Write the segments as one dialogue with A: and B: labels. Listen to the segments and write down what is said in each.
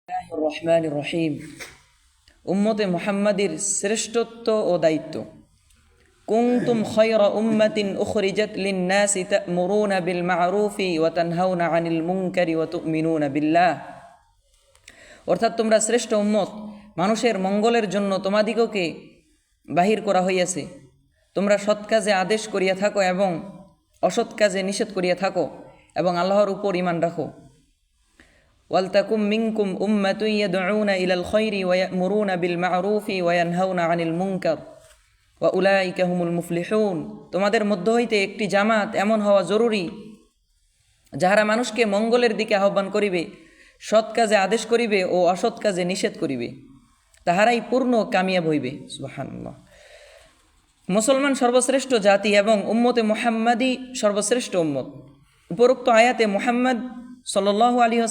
A: রহমানির রহিম। উম্মতে মুহাম্মাদির শ্রেষ্ঠত্ব ও দায়িত্ব। কুনতুম খায়রা উম্মাতিন উখরিজাত লিন-নাসি তা'মুরুনা বিল মা'রুফি ওয়া তানহাউনা আনিল মুনকারি ওয়া তু'মিনুনা বিল্লাহ। অর্থাৎ তোমরা শ্রেষ্ঠ উম্মত, মানুষের মঙ্গলের জন্য তোমাদিগকে বাহির করা হইয়াছে। তোমরা সৎ কাজে আদেশ করিয়া থাকো এবং অসৎ কাজে নিষেধ করিয়া থাকো এবং আল্লাহর উপর ঈমান রাখো। ওয়ালতাকুম মিনকুম উম্মাতুন ইয়াদউনা ইলাল খায়রি ওয়া ইয়া'মুরুনা বিল মা'রুফি ওয়া ইয়ানহাউনা আনিল মুনকার ওয়া উলাইকা হুমুল মুফলিহুন। তোমাদের মধ্য হইতে একটি জামাত এমন হওয়া জরুরি, যাহারা মানুষকে মঙ্গলের দিকে আহ্বান করিবে, সৎ কাজে আদেশ করিবে ও অসৎ কাজে নিষেধ করিবে, তাহারাই পূর্ণ কামিয়াব হইবে। সুবহানাল্লাহ। মুসলমান সর্বশ্রেষ্ঠ জাতি এবং উম্মতে মুহাম্মাদি সর্বশ্রেষ্ঠ উম্মত। উপরোক্ত আয়াতে মুহাম্মদ সাল্লাল্লাহু আলাইহি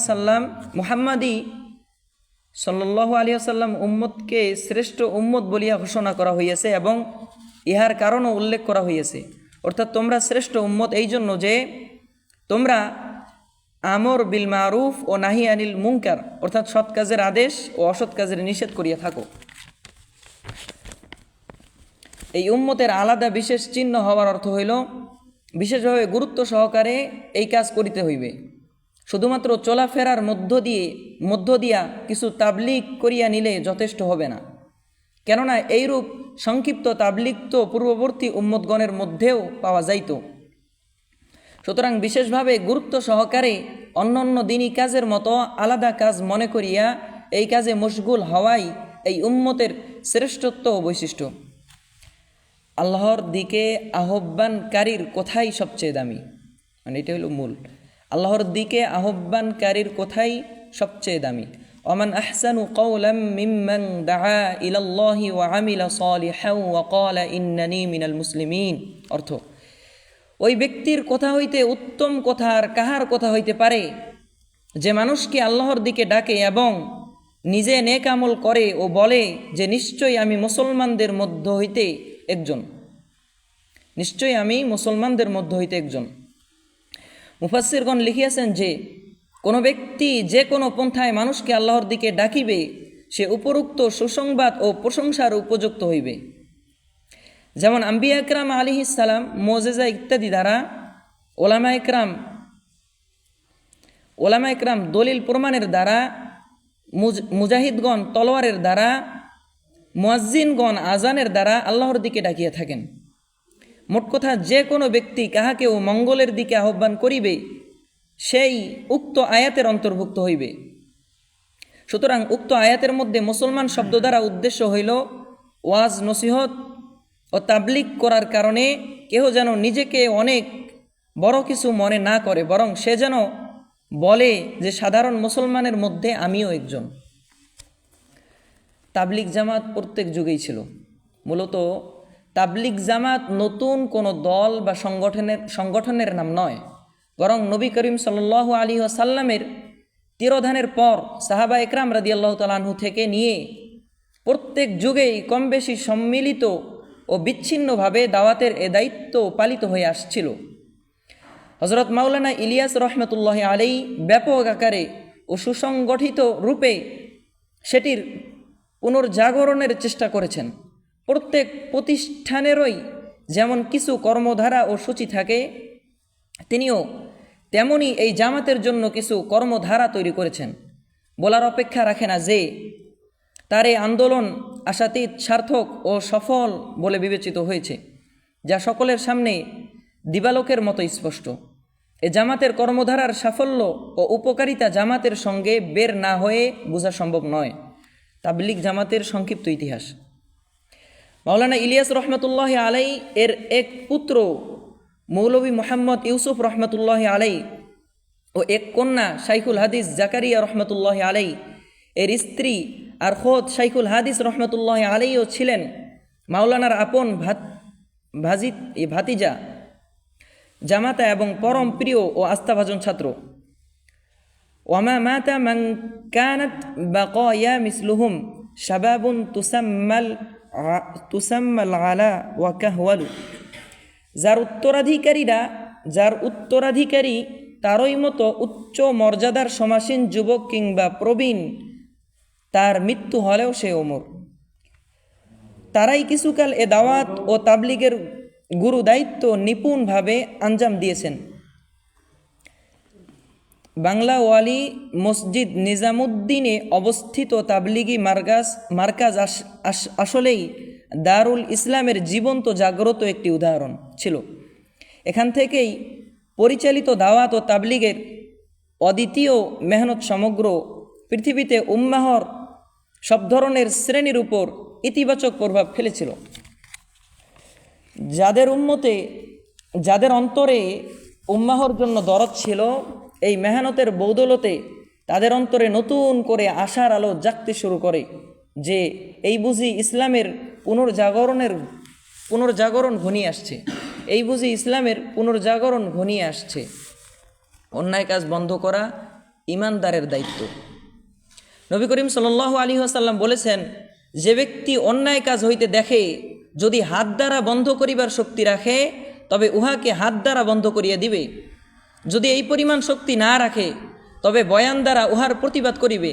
A: ওয়াসাল্লাম উম্মতকে শ্রেষ্ঠ উম্মত বলিয়া ঘোষণা করা হইয়াছে এবং ইহার কারণও উল্লেখ করা হইয়াছে। অর্থাৎ তোমরা শ্রেষ্ঠ উম্মত এই জন্য যে তোমরা আমর বিল মারুফ ও নাহি আনিল মুনকার, অর্থাৎ সৎ কাজের আদেশ ও অসৎ কাজের নিষেধ করিয়া থাকো। এই উম্মতের আলাদা বিশেষ চিহ্ন হওয়ার অর্থ হইল বিশেষভাবে গুরুত্ব সহকারে এই কাজ করিতে হইবে। শুধুমাত্র চলাফেরার মধ্য দিয়া কিছু তাবলিগ করিয়া নিলে যথেষ্ট হবে না, কেননা এইরূপ সংক্ষিপ্ত তাবলিগ তো পূর্ববর্তী উম্মতগণের মধ্যেও পাওয়া যাইত। সুতরাং বিশেষভাবে গুরুত্ব সহকারে অন্যান্য দিনী কাজের মতো আলাদা কাজ মনে করিয়া এই কাজে মশগুল হওয়াই এই উম্মতের শ্রেষ্ঠত্ব ও বৈশিষ্ট্য। আল্লাহর দিকে আহ্বানকারীর কথাই সবচেয়ে দামি, মানে এটা হলো মূল। আল্লাহর দিকে আহ্বানকারীর কথাই সবচেয়ে দামি। ওমান আহসানু কাওলাম মিম্মান দাআ ইলাল্লাহি ওয়া আমিলা সালিহান ওয়া ক্বালা ইন্নানি মিনাল মুসলিমিন। অর্থ, ওই ব্যক্তির কথা হইতে উত্তম কথা আর কাহার কথা হইতে পারে যে মানুষকে আল্লাহর দিকে ডাকে এবং নিজে নেক আমল করে ও বলে যে নিশ্চয়ই আমি মুসলমানদের মধ্য হইতে একজন, নিশ্চয়ই আমি মুসলমানদের মধ্য হইতে একজন। মুফাসসিরগণ লিখিয়াছেন যে কোনো ব্যক্তি যে কোনো পন্থায় মানুষকে আল্লাহর দিকে ডাকিবে, সে উপরোক্ত সুসংবাদ ও প্রশংসার উপযুক্ত হইবে। যেমন আম্বিয়া একরাম আলাইহিস সালাম মুজিজা ইত্যাদি দ্বারা, ওলামা একরাম দলিল প্রমাণের দ্বারা, মুজাহিদগণ তলোয়ারের দ্বারা, মুয়াজ্জিনগণ আজানের দ্বারা আল্লাহর দিকে ডাকিয়া থাকেন। মোট কথা, যে কোনো ব্যক্তি কাহাকেও মঙ্গলের দিকে আহ্বান করিবে সেই উক্ত আয়াতের অন্তর্ভুক্ত হইবে। সুতরাং উক্ত আয়াতের মধ্যে মুসলমান শব্দ দ্বারা উদ্দেশ্য হইল ওয়াজ নসিহত ও তাবলিগ করার কারণে কেহ যেন নিজেকে অনেক বড় কিছু মনে না করে, বরং সে যেন বলে যে সাধারণ মুসলমানের মধ্যে আমিও একজন। তাবলিগ জামাত প্রত্যেক যুগেই ছিল। মূলত তাবলিগ জামাত নতুন কোনো দল বা সংগঠনের নাম নয়, বরং নবী করিম সাল্লাল্লাহু আলাইহি ওয়াসাল্লামের তিরোধানের পর সাহাবা একরাম রাদিয়াল্লাহু তাআলা আনহু থেকে নিয়ে প্রত্যেক যুগেই কম বেশি সম্মিলিত ও বিচ্ছিন্নভাবে দাওয়াতের এ দায়িত্ব পালিত হয়ে আসছিল। হযরত মাওলানা ইলিয়াস রহমতুল্লাহ আলাইহি ব্যাপক আকারে ও সুসংগঠিত রূপে সেটির পুনর্জাগরণের চেষ্টা করেছেন। প্রত্যেক প্রতিষ্ঠানেরই যেমন কিছু কর্মধারা ও সূচি থাকে, তিনিও তেমনি এই জামাতের জন্য কিছু কর্মধারা তৈরি করেছেন। বলার অপেক্ষা রাখে না যে তার এই আন্দোলন আশাতীত, সার্থক ও সফল বলে বিবেচিত হয়েছে, যা সকলের সামনে দিবালোকের মতো স্পষ্ট। এ জামাতের কর্মধারার সাফল্য ও উপকারিতা জামাতের সঙ্গে বের না হয়ে বোঝা সম্ভব নয়। তাবলিগ জামাতের সংক্ষিপ্ত ইতিহাস। মাওলানা ইলিয়াস রহমতুল্লাহ আলাই এর এক পুত্র মৌলভী মোহাম্মদ ইউসুফ রহমতুল্লাহ আলাই ও এক কন্যা শাইখুল হাদিস জাকারিয়া রহমতুল্লাহ আলাই, এর স্ত্রী আর খোদ শাইখুল হাদিস রহমতুল্লাহ আলাইও ছিলেন মাওলানার আপন ভাতিজা, জামাতা এবং পরম প্রিয় ও আস্থাভাজন ছাত্র। ওয়ামা মাতা মান কানাত বাকায়া মিসলুহুম শাবাবুন তুসাম্মাল আলা ওয়া কাহওয়ালু। যার উত্তরাধিকারী তারই মতো উচ্চ মর্যাদার সমাসীন যুবক কিংবা প্রবীণ তার মৃত্যু হলেও সে ওমর। তারাই কিছুকাল এ দাওয়াত ও তাবলিগের গুরু দায়িত্ব নিপুণভাবে আঞ্জাম দিয়েছেন। বাংলা ওয়ালি মসজিদ নিজামুদ্দিনে অবস্থিত তাবলিগি মার্কাজ আসলেই দারুল ইসলামের জীবন্ত জাগ্রত একটি উদাহরণ ছিল। এখান থেকেই পরিচালিত দাওয়াত ও তাবলিগের অদ্বিতীয় মেহনত সমগ্র পৃথিবীতে উম্মাহর সব ধরনের শ্রেণীর উপর ইতিবাচক প্রভাব ফেলেছিল। যাদের অন্তরে উম্মাহর জন্য দরদ ছিল, এই মেহনতের বৌদলতে তাদের অন্তরে নতুন করে আশার আলো জাগতে শুরু করে যে এই বুঝি ইসলামের পুনর্জাগরণ ঘনিয়ে আসছে, এই বুঝি ইসলামের পুনর্জাগরণ ঘনিয়ে আসছে। অন্যায় কাজ বন্ধ করা ইমানদারের দায়িত্ব। নবী করিম সাল্লাল্লাহু আলাইহি ওয়াসাল্লাম বলেছেন, যে ব্যক্তি অন্যায় কাজ হইতে দেখে যদি হাত দ্বারা বন্ধ করিবার শক্তি রাখে তবে উহাকে হাত দ্বারা বন্ধ করিয়া দিবে। যদি এই পরিমাণ শক্তি না রাখে তবে বয়ান দ্বারা উহার প্রতিবাদ করিবে।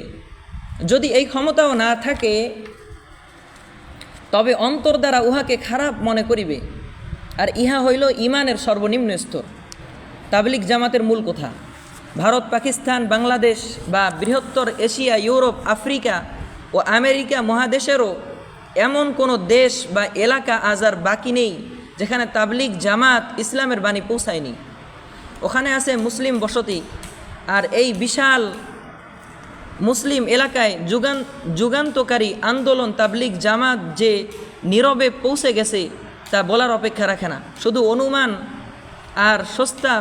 A: যদি এই ক্ষমতাও না থাকে তবে অন্তর দ্বারা উহাকে খারাপ মনে করিবে। আর ইহা হইল ইমানের সর্বনিম্ন স্তর। তাবলিগ জামাতের মূল কথা। ভারত, পাকিস্তান, বাংলাদেশ বা বৃহত্তর এশিয়া, ইউরোপ, আফ্রিকা ও আমেরিকা মহাদেশেরও এমন কোনো দেশ বা এলাকা আজ আর বাকি নেই যেখানে তাবলিগ জামাত ইসলামের বাণী পৌঁছায়নি। ওখানে আছে মুসলিম বসতি। আর এই বিশাল মুসলিম এলাকায় যুগান্তকারী আন্দোলন তাবলিগ জামাত যে নীরবে পৌঁছে গেছে তা বলার অপেক্ষা রাখে না। শুধু অনুমান আর সস্তা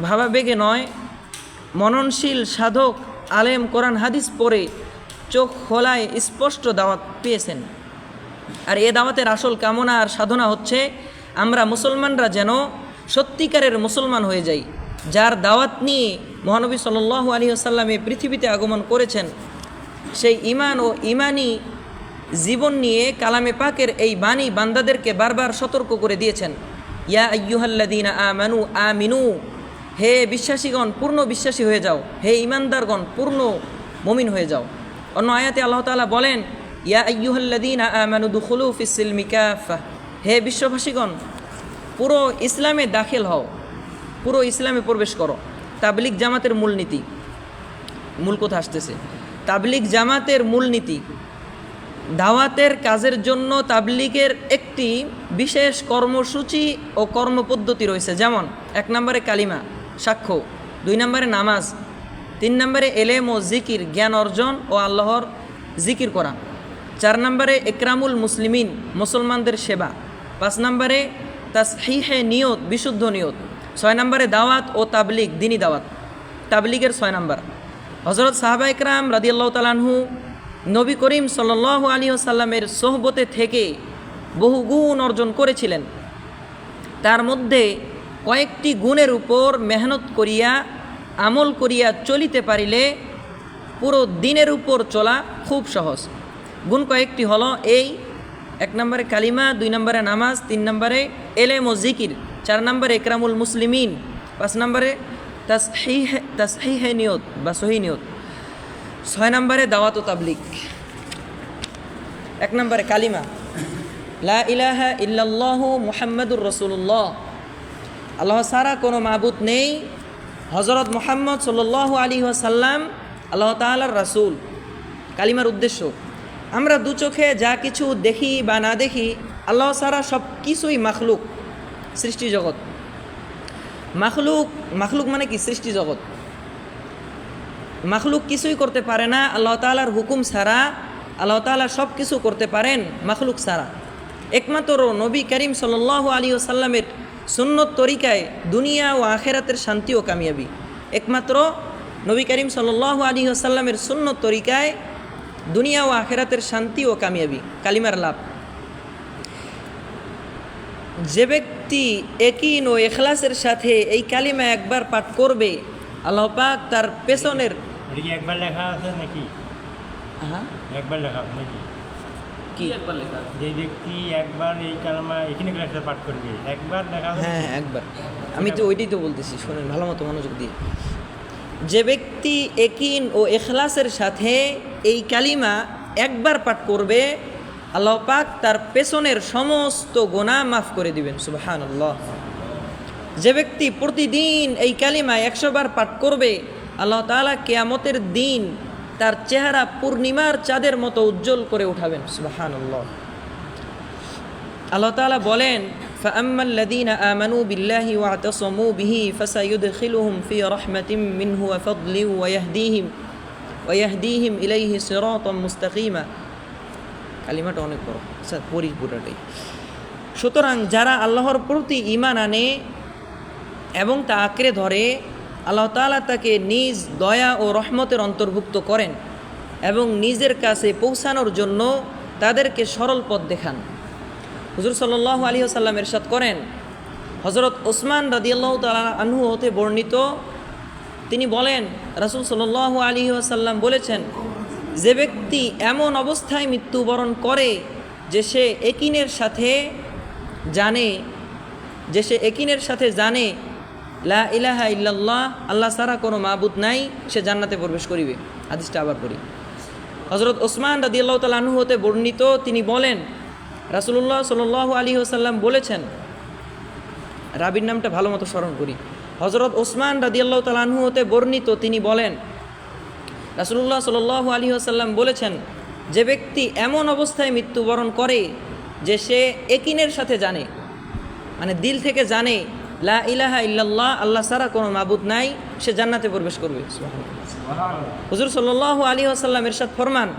A: ভাবাবেগে নয়, মননশীল সাধক আলেম কোরআন হাদিস পড়ে চোখ খোলায় স্পষ্ট দাওয়াত পেয়েছেন। আর এ দাওয়াতের আসল কামনা আর সাধনা হচ্ছে আমরা মুসলমানরা যেন সত্যিকারের মুসলমান হয়ে যাই, যার দাওয়াত নিয়ে মহানবী সাল্লাল্লাহু আলাইহি ওয়াসাল্লাম এই পৃথিবীতে আগমন করেছেন। সেই ঈমান ও ঈমানি জীবন নিয়ে কালামে পাকের এই বাণী বান্দাদেরকে বারবার সতর্ক করে দিয়েছেন। ইয়া আইয়ুহাল্লাযীনা আমানু আমিনু, হে বিশ্বাসীগণ পূর্ণ বিশ্বাসী হয়ে যাও, হে ঈমানদারগণ পূর্ণ মুমিন হয়ে যাও। অন্য আয়াতে আল্লাহ তাআলা বলেন, ইয়া আইয়ুহাল্লাযীনা আমানু দুখুলু ফিস সিলমি কাফা, হে বিশ্ববাসীগণ পুরো ইসলামে দাখিল হও, পুরো ইসলামে প্রবেশ করো। তাবলিগ জামাতের মূলনীতি, মূল কথা আসতেছে। তাবলিগ জামাতের মূলনীতি, দাওয়াতের কাজের জন্য তাবলিগের একটি বিশেষ কর্মসূচি ও কর্মপদ্ধতি রয়েছে। যেমন 1 নম্বরে কালিমা সাক্ষ্য, 2 নম্বরে নামাজ, 3 নম্বরে এলেম ও জিকির জ্ঞান অর্জন ও আল্লাহর জিকির করা, 4 নম্বরে ইকরামুল মুসলিমিন মুসলমানদের সেবা, 5 নম্বরে তাসহিহে নিয়ত বিশুদ্ধ নিয়ত, 6 নম্বরে দাওয়াত ও তাবলিগ দ্বীনি দাওয়াত। তাবলিগের 6 নম্বর। হযরত সাহাবা ইকরাম রাদিয়াল্লাহু তাআলা আনহু নবী করিম সাল্লাল্লাহু আলাইহি ওয়াসাল্লামের সোহবতে থেকে বহু গুণ অর্জন করেছিলেন। তার মধ্যে কয়েকটি গুণের উপর মেহনত করিয়া আমল করিয়া চলিতে পারিলে পুরো দিনের উপর চলা খুব সহজ। গুণ কয়েকটি হলো এই: 1 নম্বরে কালিমা, 2 নম্বরে নামাজ, 3 নম্বরে এলেম ও জিকির, 4 নম্বরে ইকরামুল মুসলিমিন, 5 নম্বরে তাসহিহে নিয়ত বা সহি নিয়ত, 6 নম্বরে দাওয়াত ও তাবলিগ। 1 নম্বরে কালিমা, লা ইলাহা ইল্লাল্লাহু মুহাম্মাদুর রাসূলুল্লাহ, আল্লাহ ছাড়া কোনো মাবুদ নেই, হযরত মুহাম্মদ সাল্লাল্লাহু আলাইহি ওয়াসাল্লাম আল্লাহ তাআলার রাসূল। কালিমার উদ্দেশ্য, আমরা দু চোখে যা কিছু দেখি বা না দেখি, আল্লাহ ছাড়া সব কিছুই মাখলুক, সৃষ্টি জগৎ। মাখলুক মানে কি? সৃষ্টি জগৎ। মাখলুক কিছুই করতে পারে না আল্লাহ তাআলার হুকুম ছাড়া। আল্লাহ তাআলা সব কিছু করতে পারেন মাখলুক ছাড়া। একমাত্র নবী করিম সাল্লাল্লাহু আলাইহি ওয়াসাল্লামের সুন্নত তরিকায় দুনিয়া ও আখিরাতের শান্তি ও কামিয়াবি। একমাত্র নবী করিম সাল্লাল্লাহু আলাইহি ওয়াসাল্লামের সুন্নত তরিকায় দুনিয়া ও আখিরাতের শান্তি ও কামিয়াবি, কালিমার লাভ। যে ব্যক্তি ইয়াকিন ও ইখলাসের সাথে এই কালিমা একবার পাঠ করবে, আল্লাহ পাক তার পেছনের
B: একবার লেখা আছে নাকি?
A: হ্যাঁ,
B: একবার লেখা আছে নাকি?
A: কি একবার লেখা?
B: যে ব্যক্তি একবার এই কালিমা এখানে ক্লাসে পাঠ করবে, একবার লেখা আছে।
A: হ্যাঁ, একবার। আমি তো ওইটাই তো বলতেছি, শোনেন ভালো মতো মনোযোগ দিয়ে। যে ব্যক্তি ইয়াকিন ও ইখলাসের সাথে এই কালিমা একবার পাঠ করবে, আল্লাহ পাক তার পেছনের সমস্ত গুনাহ মাফ করে দিবেন। সুবহানাল্লাহ। যে ব্যক্তি প্রতিদিন এই কালিমা 100 বার পাঠ করবে, আল্লাহ তাআলা কিয়ামতের দিন তার চেহারা পূর্ণিমার চাঁদের মতো উজ্জ্বল করে উঠাবেন। সুবহানাল্লাহ। আল্লাহ তাআলা বলেন, فَأَمَّا الَّذِينَ آمَنُوا بِاللَّهِ وَاعْتَصَمُوا بِهِ فَسَيُدْخِلُهُم فِي رَحْمَةٍ مِّنْهُ وَفَضْلٍ وَيَهْدِيهِمْ إِلَيْهِ صِرَاطًا مُسْتَقِيمًا। কালিমাটা অনেক বড়, আচ্ছা পড়ি পুরোটাই। সুতরাং যারা আল্লাহর প্রতি ঈমান আনে এবং তা আঁকড়ে ধরে, আল্লাহ তাআলা তাকে নিজ দয়া ও রহমতের অন্তর্ভুক্ত করেন এবং নিজের কাছে পৌঁছানোর জন্য তাদেরকে সরল পথ দেখান। হুজুর সাল্লাল্লাহু আলাইহি ওয়াসাল্লাম ইরশাদ করেন, হযরত ওসমান রাদিয়াল্লাহু তাআলা আনহু হতে বর্ণিত, তিনি বলেন, রাসূল সাল্লাল্লাহু আলাইহি ওয়াসাল্লাম বলেছেন, যে ব্যক্তি এমন অবস্থায় মৃত্যুবরণ করে যে সে একিনের সাথে জানে লা ইলাহা ইল্লাল্লাহ, আল্লাহ ছাড়া কোনো মাবুদ নাই, সে জান্নাতে প্রবেশ করিবে। হাদিসটা আবার পড়ি। হযরত ওসমান রাদিয়াল্লাহু তাআলা আনহু হতে বর্ণিত, তিনি বলেন, রাসূলুল্লাহ সাল্লাল্লাহু আলাইহি ওয়াসাল্লাম বলেছেন, রাবীর নামটা ভালো মতো স্মরণ করি। হযরত ওসমান রাদিয়াল্লাহু তাআলা আনহু হতে বর্ণিত, তিনি বলেন, রাসূলুল্লাহ সাল্লাল্লাহু আলাইহি ওয়াসাল্লাম বলেছেন, যে ব্যক্তি এমন অবস্থায় মৃত্যুবরণ করে যে সে একিনের সাথে জানে, মানে দিল থেকে জানে লা ইলাহা ইল্লাল্লাহ, আল্লাহ ছাড়া কোনো মাবুদ নাই, সে জান্নাতে প্রবেশ করবে। হুজুর সাল্লাল্লাহু আলাইহি ওয়াসাল্লাম ইরশাদ ফরমান,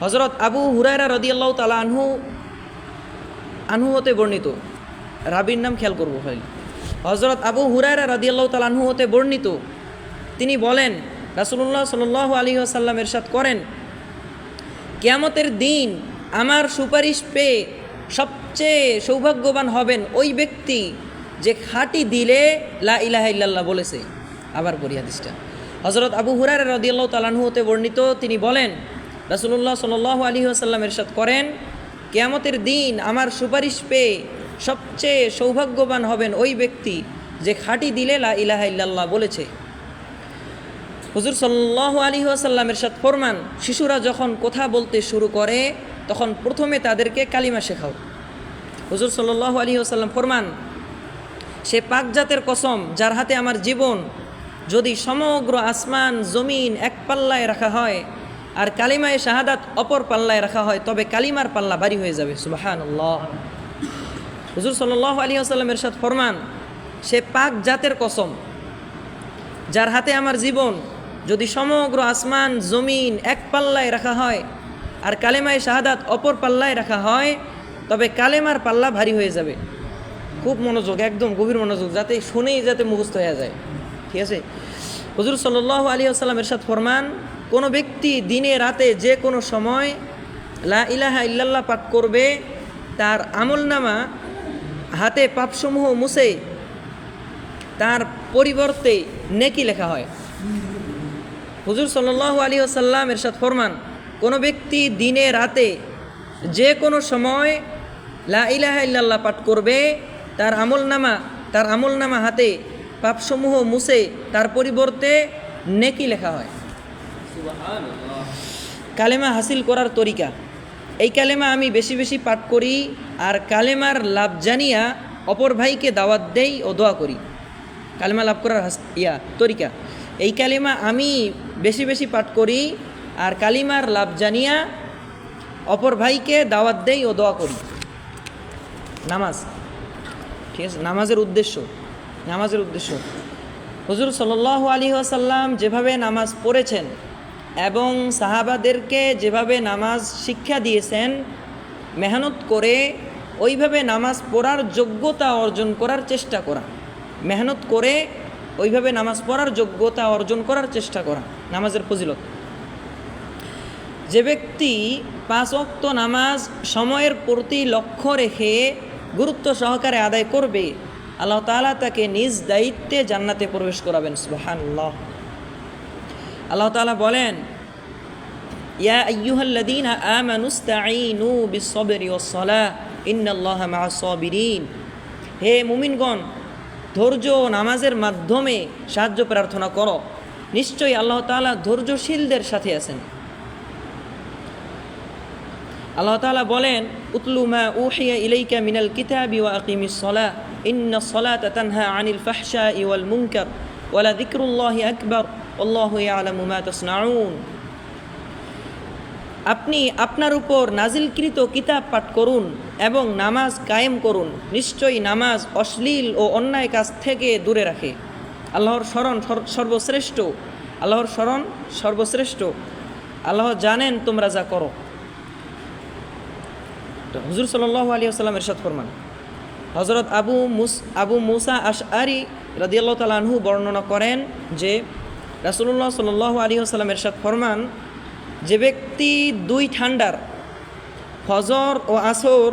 A: হযরত আবু হুরায়রা রাদিয়াল্লাহু তাআলা আনহু হতে বর্ণিত, রাবীর নাম খেয়াল করবো ভাই। হযরত আবু হুরায়রা রাদিয়াল্লাহু তাআলা আনহু হতে বর্ণিত, তিনি বলেন, রাসূলুল্লাহ সাল্লাল্লাহু আলাইহি ওয়াসাল্লাম ইরশাদ করেন, কিয়ামতের দিন আমার সুপারিশ পেয়ে সবচেয়ে সৌভাগ্যবান হবেন ওই ব্যক্তি যে খাঁটি দিলে লা ইলাহা ইল্লাল্লাহ বলেছে। আবার পড়ি হাদিসটা। হযরত আবু হুরায়রা রাদিয়াল্লাহু তাআলা আনহু হতে বর্ণিত, তিনি বলেন, রাসূলুল্লাহ সাল্লাল্লাহু আলাইহি ওয়াসাল্লাম ইরশাদ করেন, কিয়ামতের দিন আমার সুপারিশ পেয়ে সবচেয়ে সৌভাগ্যবান হবেন ওই ব্যক্তি যে খাঁটি দিলে লা ইলাহা ইল্লাল্লাহ বলেছে। হুজুর সাল্লাল্লাহু আলাইহি ওয়াসাল্লাম ইরশাদ ফরমান, শিশুরা যখন কথা বলতে শুরু করে তখন প্রথমে তাদেরকে কালিমা শেখাও। হুজুর সাল্লাল্লাহু আলাইহি ওয়াসাল্লাম ফরমান, সে পাক জাতের কসম যার হাতে আমার জীবন, যদি সমগ্র আসমান জমিন এক পাল্লায় রাখা হয় আর কালিমায়ে শাহাদাত অপর পাল্লায় রাখা হয়, তবে কালিমার পাল্লা ভারী হয়ে যাবে। সুবহানাল্লাহ। হুজুর সাল্লাল্লাহু আলাইহি ওয়াসাল্লাম ইরশাদ ফরমান, সে পাক জাতের কসম যার হাতে আমার জীবন, যদি সমগ্র আসমান জমিন এক পাল্লায় রাখা হয় আর কালেমায়ে শাহাদাত অপর পাল্লায় রাখা হয়, তবে কালেমার পাল্লা ভারী হয়ে যাবে। খুব মনোযোগ, একদম গভীর মনোযোগ, যাতে শুনেই যাতে মুখস্থ হয়ে যায়। ঠিক আছে। হুজুর সাল্লাল্লাহু আলাইহি ওয়াসাল্লাম ইরশাদ ফরমান, কোনো ব্যক্তি দিনে রাতে যে কোনো সময় লা ইলাহা ইল্লাল্লাহ পাঠ করবে, তার আমলনামা হাতে পাপসমূহ মুছে তার পরিবর্তে নেকি লেখা হয়। হুজুর সাল্লাল্লাহু আলাইহি ওয়াসাল্লাম ইরশাদ ফরমান, কোনো ব্যক্তি দিনে রাতে যে কোনো সময় লা ইলাহা ইল্লাল্লাহ পাঠ করবে, তার আমলনামা হাতে পাপসমূহ মুছে তার পরিবর্তে নেকি লেখা হয়। কালেমা হাসিল করার তরিকা, এই কালেমা আমি বেশি বেশি পাঠ করি আর কালেমার লাভ জানিয়া অপর ভাইকে দাওয়াত দেই ও দোয়া করি। কালেমা লাভ করার তরিকা, এই কালেমা আমি বেশি বেশি পাঠ করি আর কালিমার লাভ জানিয়া অপর ভাইকে দাওয়াত দেই ও দোয়া করি। নামাজ, ঠিক আছে, নামাজের উদ্দেশ্য হুজুর সাল্লাল্লাহু আলাইহি ওয়াসাল্লাম যেভাবে নামাজ পড়েছেন এবং সাহাবাদেরকে যেভাবে নামাজ শিক্ষা দিয়েছেন, মেহনত করে ওইভাবে নামাজ পড়ার যোগ্যতা অর্জন করার চেষ্টা করা, মেহনত করে ওইভাবে নামাজ পড়ার যোগ্যতা অর্জন করার চেষ্টা করা নামাজের ফজিলত। যে ব্যক্তি 5 ওয়াক্ত নামাজ সময়ের প্রতি লক্ষ্য রেখে গুরুত্ব সহকারে আদায় করবে, আল্লাহ তাআলা তাকে নিজ দায়িত্বে জান্নাতে প্রবেশ করাবেন। সুবহানাল্লাহ। আল্লাহ তাআলা বলেন, ইয়া আইয়ুহাল্লাযীনা আমানুস্তাঈনু বিস-সাবরি ওয়াস-সালাহ ইন্নাল্লাহা মা'আস-সাবিরিন। হে মুমিনগণ, ধৈর্য ও নামাজের মাধ্যমে সাহায্য প্রার্থনা করো, নিশ্চয়ই আল্লাহ তাআলা ধৈর্যশীলদের সাথে আছেন। আল্লাহ তাআলা বলেন, উতলু মা উহিয়া ইলাইকা মিনাল কিতাবি ওয়া আকিমিস সালাহ ইন্নাস সালাতা তানহা আনিল ফাহশাই ওয়াল মুনকার ওয়া লাযিকরুল্লাহি আকবার আল্লাহু ইয়ালামু মা তাসনাউন। আপনি আপনার উপর নাজিলকৃত কিতাব পাঠ করুন এবং নামাজ কায়েম করুন। নিশ্চয়ই নামাজ অশ্লীল ও অন্যায় কাজ থেকে দূরে রাখে। আল্লাহর স্মরণ সর্বশ্রেষ্ঠ, আল্লাহর স্মরণ সর্বশ্রেষ্ঠ। আল্লাহ জানেন তোমরা যা করো। হুজুর সাল্লাল্লাহু আলাইহি ওয়াসাল্লাম ইরশাদ ফরমান, হযরত আবু মুসা আশআরি রাদিয়াল্লাহু তাআলা আনহু বর্ণনা করেন যে রাসূলুল্লাহ সাল্লাল্লাহু আলাইহি ওয়াসাল্লাম ইরশাদ ফরমান, যে ব্যক্তি 2 ঠান্ডার ফজর ও আসর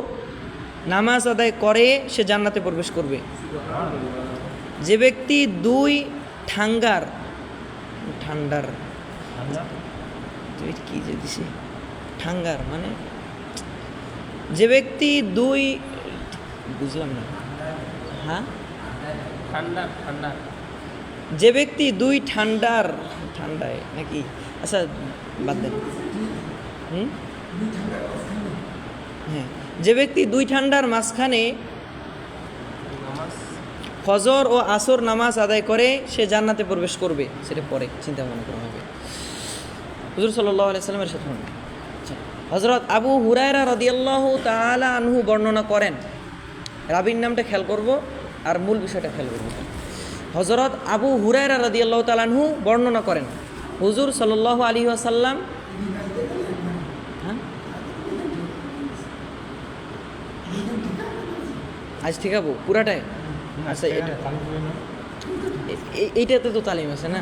A: নামাজ আদায় করে সে জান্নাতে প্রবেশ করবে। যে ব্যক্তি 2 ঠান্ডার কি যে দিছে ঠান্ডার মানে যে ব্যক্তি 2 বুঝলাম না, হ্যাঁ যে ব্যক্তি 2 ঠান্ডায় নাকি, আচ্ছা বাদ দেন। হ্যাঁ, যে ব্যক্তি 2 ঠান্ডার মাঝখানে ফজর ও আসর নামাজ আদায় করে সে জান্নাতে প্রবেশ করবে, সেটা পরে চিন্তা ভাবনা করা হবে। হুজুর সাল্লাল্লাহু আলাইহি ওয়াসাল্লামের সাথে হযরত আবু হুরায়রা রাদিয়াল্লাহু তাআলা আনহু বর্ণনা করেন, রাবির নামটা খেয়াল করব আর মূল বিষয়টা খেয়াল করব। হযরত আবু হুরায়রা রাদিয়াল্লাহু তাআলা আনহু বর্ণনা করেন, হুজুর সাল্লাল্লাহু আলাইহি ওয়াসাল্লাম আজ ঠিক আছে পুরাটাই। আচ্ছা এইটাতে তো তালিম আছে না,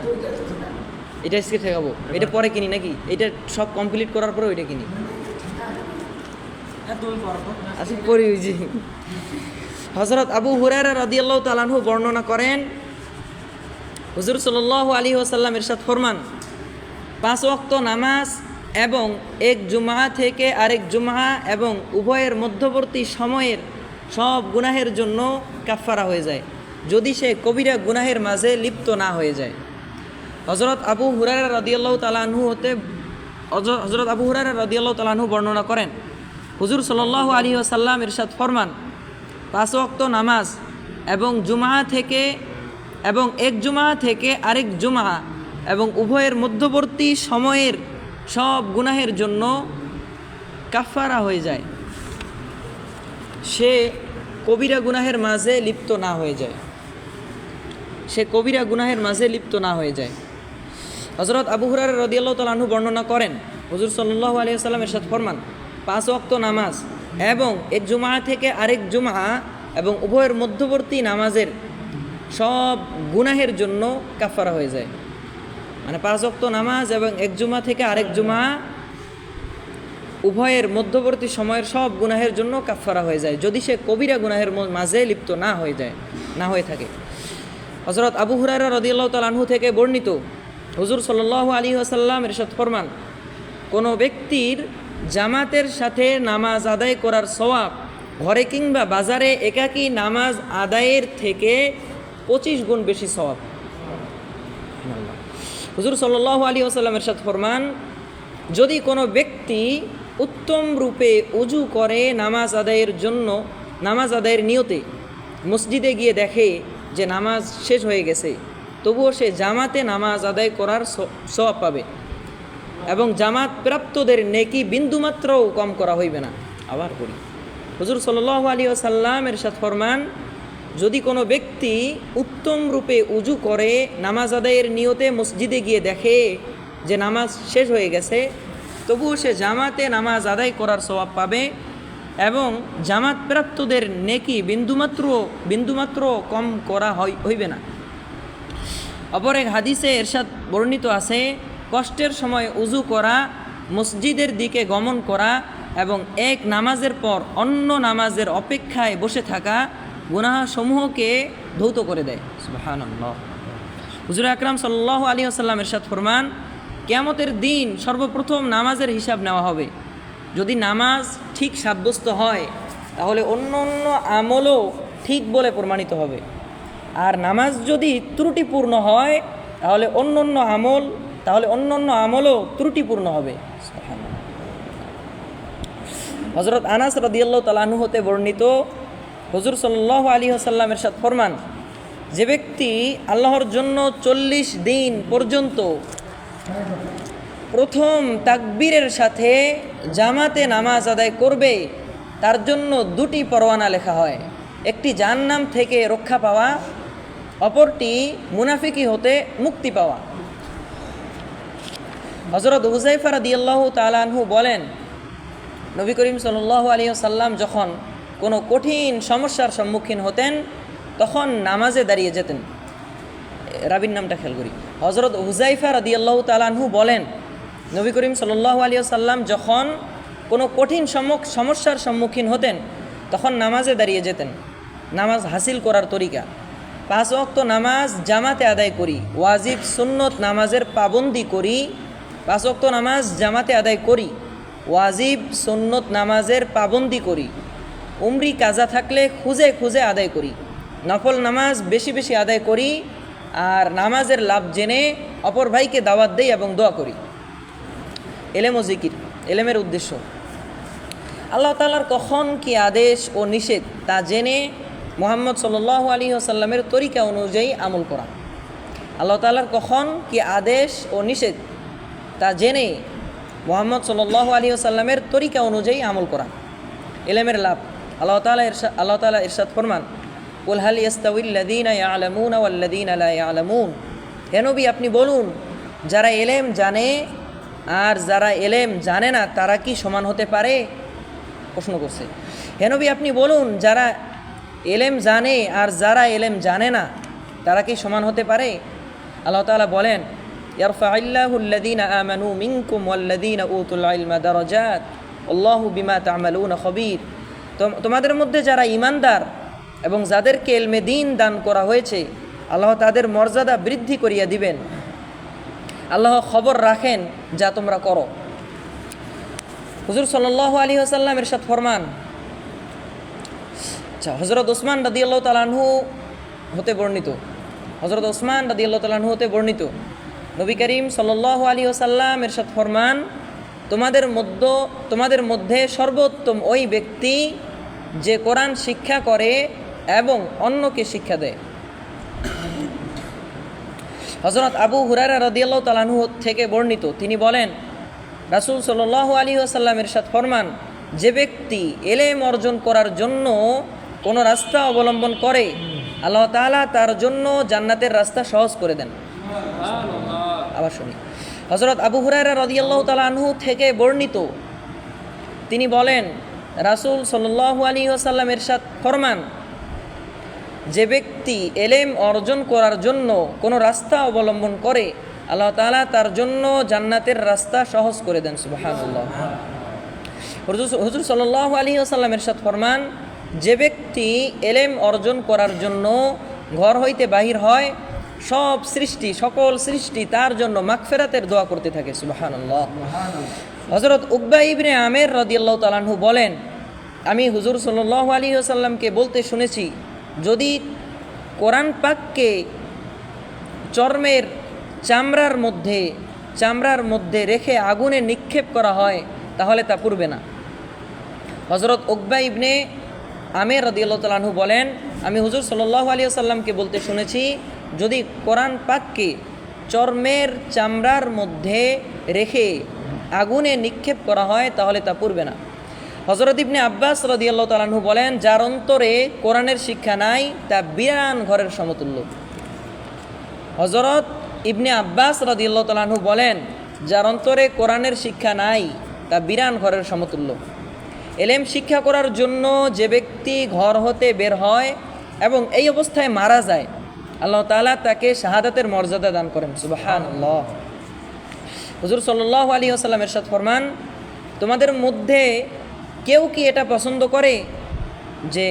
A: এটা আজকে ঠেকাবো, এটা পরে কিনি নাকি, এটা সব কমপ্লিট করার পরে ওইটা কিনি। আচ্ছা পরে ওই যে হযরত আবু হুরায়রা রাদিয়াল্লাহু তাআলা আনহু বর্ণনা করেন, হুজুর সাল্লাল্লাহু আলাইহি ওয়াসাল্লাম ইরশাদ ফরমান, 5 ওয়াক্ত নামাজ এবং এক জুমআ থেকে আরেক জুমআ এবং উভয়ের মধ্যবর্তী সময়ের সব গুনাহের জন্য কাফফারা হয়ে যায়, যদি সে কবিরা গুনাহের মাঝে লিপ্ত না হয়ে যায়। হযরত আবু হুরায়রা রাদিয়াল্লাহু তাআলা আনহু বর্ণনা করেন, হুজুর সাল্লাল্লাহু আলাইহি ওয়াসাল্লাম ইরশাদ ফরমান, 5 ওয়াক্ত নামাজ এবং এক জুমআ থেকে আরেক জুমআ এবং উভয়ের মধ্যবর্তী সময়ের সব গুনাহের জন্য কাফফারা হয়ে যায়, সে কবিরা গুনাহের মাঝে লিপ্ত না হয়ে যায়। হযরত আবু হুরায়রা রাদিয়াল্লাহু তাআলা আনহু বর্ণনা করেন, হুজুর সাল্লাল্লাহু আলাইহি ওয়াসাল্লাম ইরশাদ ফরমান, 5 ওয়াক্ত নামাজ এবং এক জুমআ থেকে আরেক জুমআ এবং উভয়ের মধ্যবর্তী নামাজের সব গুনাহের জন্য কাফফারা হয়ে যায়। মানে 5 ওয়াক্ত নামাজ এবং এক জুমআ থেকে আরেক জুমআ উভয়ের মধ্যবর্তী সময়ের সব গুনাহের জন্য কাফফারা হয়ে যায়, যদি সে কবিরা গুনাহের মাঝে লিপ্ত না হয়ে থাকে। হযরত আবু হুরায়রা রাদিয়াল্লাহু তাআলা আনহু থেকে বর্ণিত, হুজুর সাল্লাল্লাহু আলাইহি ওয়াসাল্লাম ইরশাদ ফরমান, কোনো ব্যক্তির জামাতের সাথে নামাজ আদায় করার সওয়াব ঘরে কিংবা বাজারে একাকী নামাজ আদায়ের থেকে 25 গুণ বেশি সওয়াব। হুজুর সাল্লাল্লাহু আলাইহি ওয়াসাল্লাম ইরশাদ ফরমান, যদি কোনো ব্যক্তি উত্তম রূপে ওযু করে নামাজ আদায়ের নিয়তে মসজিদে গিয়ে দেখে যে নামাজ শেষ হয়ে গেছে, তবুও সে জামাতে নামাজ আদায় করার সওয়াব পাবে এবং জামাত প্রাপ্তদের নেকি বিন্দুমাত্রও কম করা হইবে না। আবার করি, হুজুর সাল্লাল্লাহু আলাইহি ওয়াসাল্লাম ইরশাদ ফরমান, যদি কোনো ব্যক্তি উত্তম রূপে ওযু করে নামাজ আদায়ের নিয়তে মসজিদে গিয়ে দেখে যে নামাজ শেষ হয়ে গেছে, তবুও সে জামাতে নামাজ আদায় করার সওয়াব পাবে এবং জামাত প্রাপ্তদের নেকি বিন্দুমাত্র কম করা হইবে না। অপর এক হাদিসে এরশাদ বর্ণিত আছে, কষ্টের সময় ওযু করা, মসজিদের দিকে গমন করা এবং এক নামাজের পর অন্য নামাজের অপেক্ষায় বসে থাকা গুনাহসমূহকে ধৌত করে দেয়। সুবহানাল্লাহ। হুজুর আকরাম সাল্লাল্লাহু আলাইহি ওয়াসাল্লাম ইরশাদ ফরমান, কিয়ামতের দিন সর্বপ্রথম নামাজের হিসাব নেওয়া হবে। যদি নামাজ ঠিক সাব্যস্ত হয় তাহলে অন্য আমলও ঠিক বলে প্রমাণিত হবে, আর নামাজ যদি ত্রুটিপূর্ণ হয় তাহলে অন্য অন্য আমলও ত্রুটিপূর্ণ হবে। হযরত আনাস রাদিয়াল্লাহু তাআলা আনহু হতে বর্ণিত, হুজুর সাল্লাল্লাহু আলাইহি ওয়াসাল্লাম ইরশাদ ফরমান, যে ব্যক্তি আল্লাহর জন্য 40 দিন পর্যন্ত প্রথম তাকবীরের সাথে জামাতে নামাজ আদায় করবে, তার জন্য 2টি পরওয়ানা লেখা হয়। একটি জাহান্নাম থেকে রক্ষা পাওয়া, অপরটি মুনাফিকি হতে মুক্তি পাওয়া। হযরত হুযায়ফা রাদিয়াল্লাহু তাআলা আনহু বলেন, নবী করিম সাল্লাল্লাহু আলাইহি ওয়াসাল্লাম যখন কোনো কঠিন সমস্যার সম্মুখীন হতেন তখন নামাজে দাঁড়িয়ে যেতেন। রাবির নামটা খেয়াল করি। হযরত হুযায়ফা রাদিয়াল্লাহু তাআলা আনহু বলেন, নবী করিম সাল্লাল্লাহু আলাইহি ওয়াসাল্লাম যখন কোনো কঠিন সমস্যার সম্মুখীন হতেন তখন নামাজে দাঁড়িয়ে যেতেন। নামাজ হাসিল করার তরিকা: 5 ওয়াক্ত নামাজ জামাতে আদায় করি, ওয়াজিব সুন্নত নামাজের পাবন্দি করি। 5 ওয়াক্ত নামাজ জামাতে আদায় করি, ওয়াজিব সুন্নত নামাজের পাবন্দি করি। উমরি কাজা থাকলে খুঁজে খুঁজে আদায় করি। নফল নামাজ বেশি বেশি আদায় করি, আর নামাজের লাভ জেনে অপর ভাইকে দাওয়াত দেই এবং দোয়া করি। এলেম ও জিকির: এলেমের উদ্দেশ্য আল্লাহ তাআলার কখন কি আদেশ ও নিষেধ তা জেনে মুহাম্মদ সাল্লাল্লাহু আলাইহি ওয়াসাল্লামের তরিকা অনুযায়ী আমল করা। আল্লাহ তাআলার কখন কি আদেশ ও নিষেধ তা জেনে মুহাম্মদ সাল্লাল্লাহু আলাইহি ওয়াসাল্লামের তরিকা অনুযায়ী আমল করা। এলেমের লাভ: আল্লাহ তাআলা ইরশাদ ফরমান, কুল হাল ইয়াস্তাউইল্লাযীনা ইয়ালামুনা ওয়াল্লাযীনা লা ইয়ালামুন। হে নবী, আপনি বলুন, যারা এলেম জানে আর যারা এলেম জানে না তারা কি সমান হতে পারে? প্রশ্ন করছে। হে নবী, আপনি বলুন, যারা এলেম জানে আর যারা এলেম জানে না তারা কি সমান হতে পারে? আল্লাহ তাআলা বলেন, ইয়ারফা'ইল্লাহুল্লাযীনা আমানু মিনকুম ওয়াল্লাযীনা উতুল ইলমা দারাজাত আল্লাহু বিমা তা'মালুনা খবীর। তোমাদের মধ্যে যারা ঈমানদার এবং যাদেরকে ইলমে দ্বীন দান করা হয়েছে, আল্লাহ তাদের মর্যাদা বৃদ্ধি করিয়া দিবেন। আল্লাহ খবর রাখেন যা তোমরা করো। হুজুর সাল্লাল্লাহু আলাইহি ওয়াসাল্লাম ইরশাদ ফরমান, হযরত ওসমান রাদিয়াল্লাহু তাআলা আনহু হতে বর্ণিত, নবী করিম সাল্লাল্লাহু আলাইহি ওয়াসাল্লাম ইরশাদ ফরমান, তোমাদের মধ্যে সর্বোত্তম ওই ব্যক্তি যে কোরআন শিক্ষা করে এবং অন্যকে শিক্ষা দেয়। হযরত আবু হুরায়রা রাদিয়াল্লাহু তাআলা আনহু থেকে বর্ণিত, তিনি বলেন, রাসূল সাল্লাল্লাহু আলাইহি ওয়াসাল্লাম ইরশাদ ফরমান, যে ব্যক্তি এলেম অর্জন করার জন্য কোনো রাস্তা অবলম্বন করে, আল্লাহ তাআলা তার জন্য জান্নাতের রাস্তা সহজ করে দেন। আবার শুনি। হযরত আবু হুরায়রা রাদিয়াল্লাহু তাআলা আনহু থেকে বর্ণিত, তিনি বলেন, রাসূল সাল্লাল্লাহু আলাইহি ওয়াসাল্লাম ইরশাদ ফরমান, যে ব্যক্তি এলেম অর্জন করার জন্য কোনো রাস্তা অবলম্বন করে, আল্লাহ তাআলা তার জন্য জান্নাতের রাস্তা সহজ করে দেন। সুবহানাল্লাহ। হুজুর সাল্লাল্লাহু আলাইহি ওয়াসাল্লাম ইরশাদ ফরমান, যে ব্যক্তি এলেম অর্জন করার জন্য ঘর হইতে বাহির হয়, সকল সৃষ্টি তার জন্য মাগফিরাতের দোয়া করতে থাকে। সুবহানাল্লাহ। হযরত উকবা ইবনে আমের রাদিয়াল্লাহু তাআলা আনহু বলেন, আমি হুজুর সাল্লাল্লাহু আলাইহি ওয়াসাল্লামকে বলতে শুনেছি, যদি কোরআন পাককে চর্মের চামড়ার মধ্যে রেখে আগুনে নিক্ষেপ করা হয় তাহলে তা পুড়বে না। হযরত উকবা ইবনে আমের রাদিয়াল্লাহু তাআলা আনহু বলেন, আমি হুজুর সাল্লাল্লাহু আলাইহি ওয়াসাল্লামকে বলতে শুনেছি, যদি কোরআন পাককে চর্মের চামড়ার মধ্যে রেখে আগুনে নিক্ষেপ করা হয় তাহলে তা পুড়বে না। হযরত ইবনে আব্বাস রাদিয়াল্লাহু তাআলা আনহু বলেন, যার অন্তরে কোরআনের শিক্ষা নাই তা বিরান ঘরের সমতুল্য। হযরত ইবনে আব্বাস রাদিয়াল্লাহু তাআলা আনহু বলেন, যার অন্তরে কোরআনের শিক্ষা নাই তা বিরান ঘরের সমতুল্য। এলেম শিক্ষা করার জন্য যে ব্যক্তি ঘর হতে বের হয় এবং এই অবস্থায় মারা যায়, আল্লাহ তাআলা তাকে শাহাদাতের মর্যাদা দান করেন। সুবহানাল্লাহ। হুজুর সাল্লাল্লাহু আলাইহি ওয়াসাল্লাম ইরশাদ ফরমান, তোমাদের মধ্যে কেউ কি এটা পছন্দ করে যে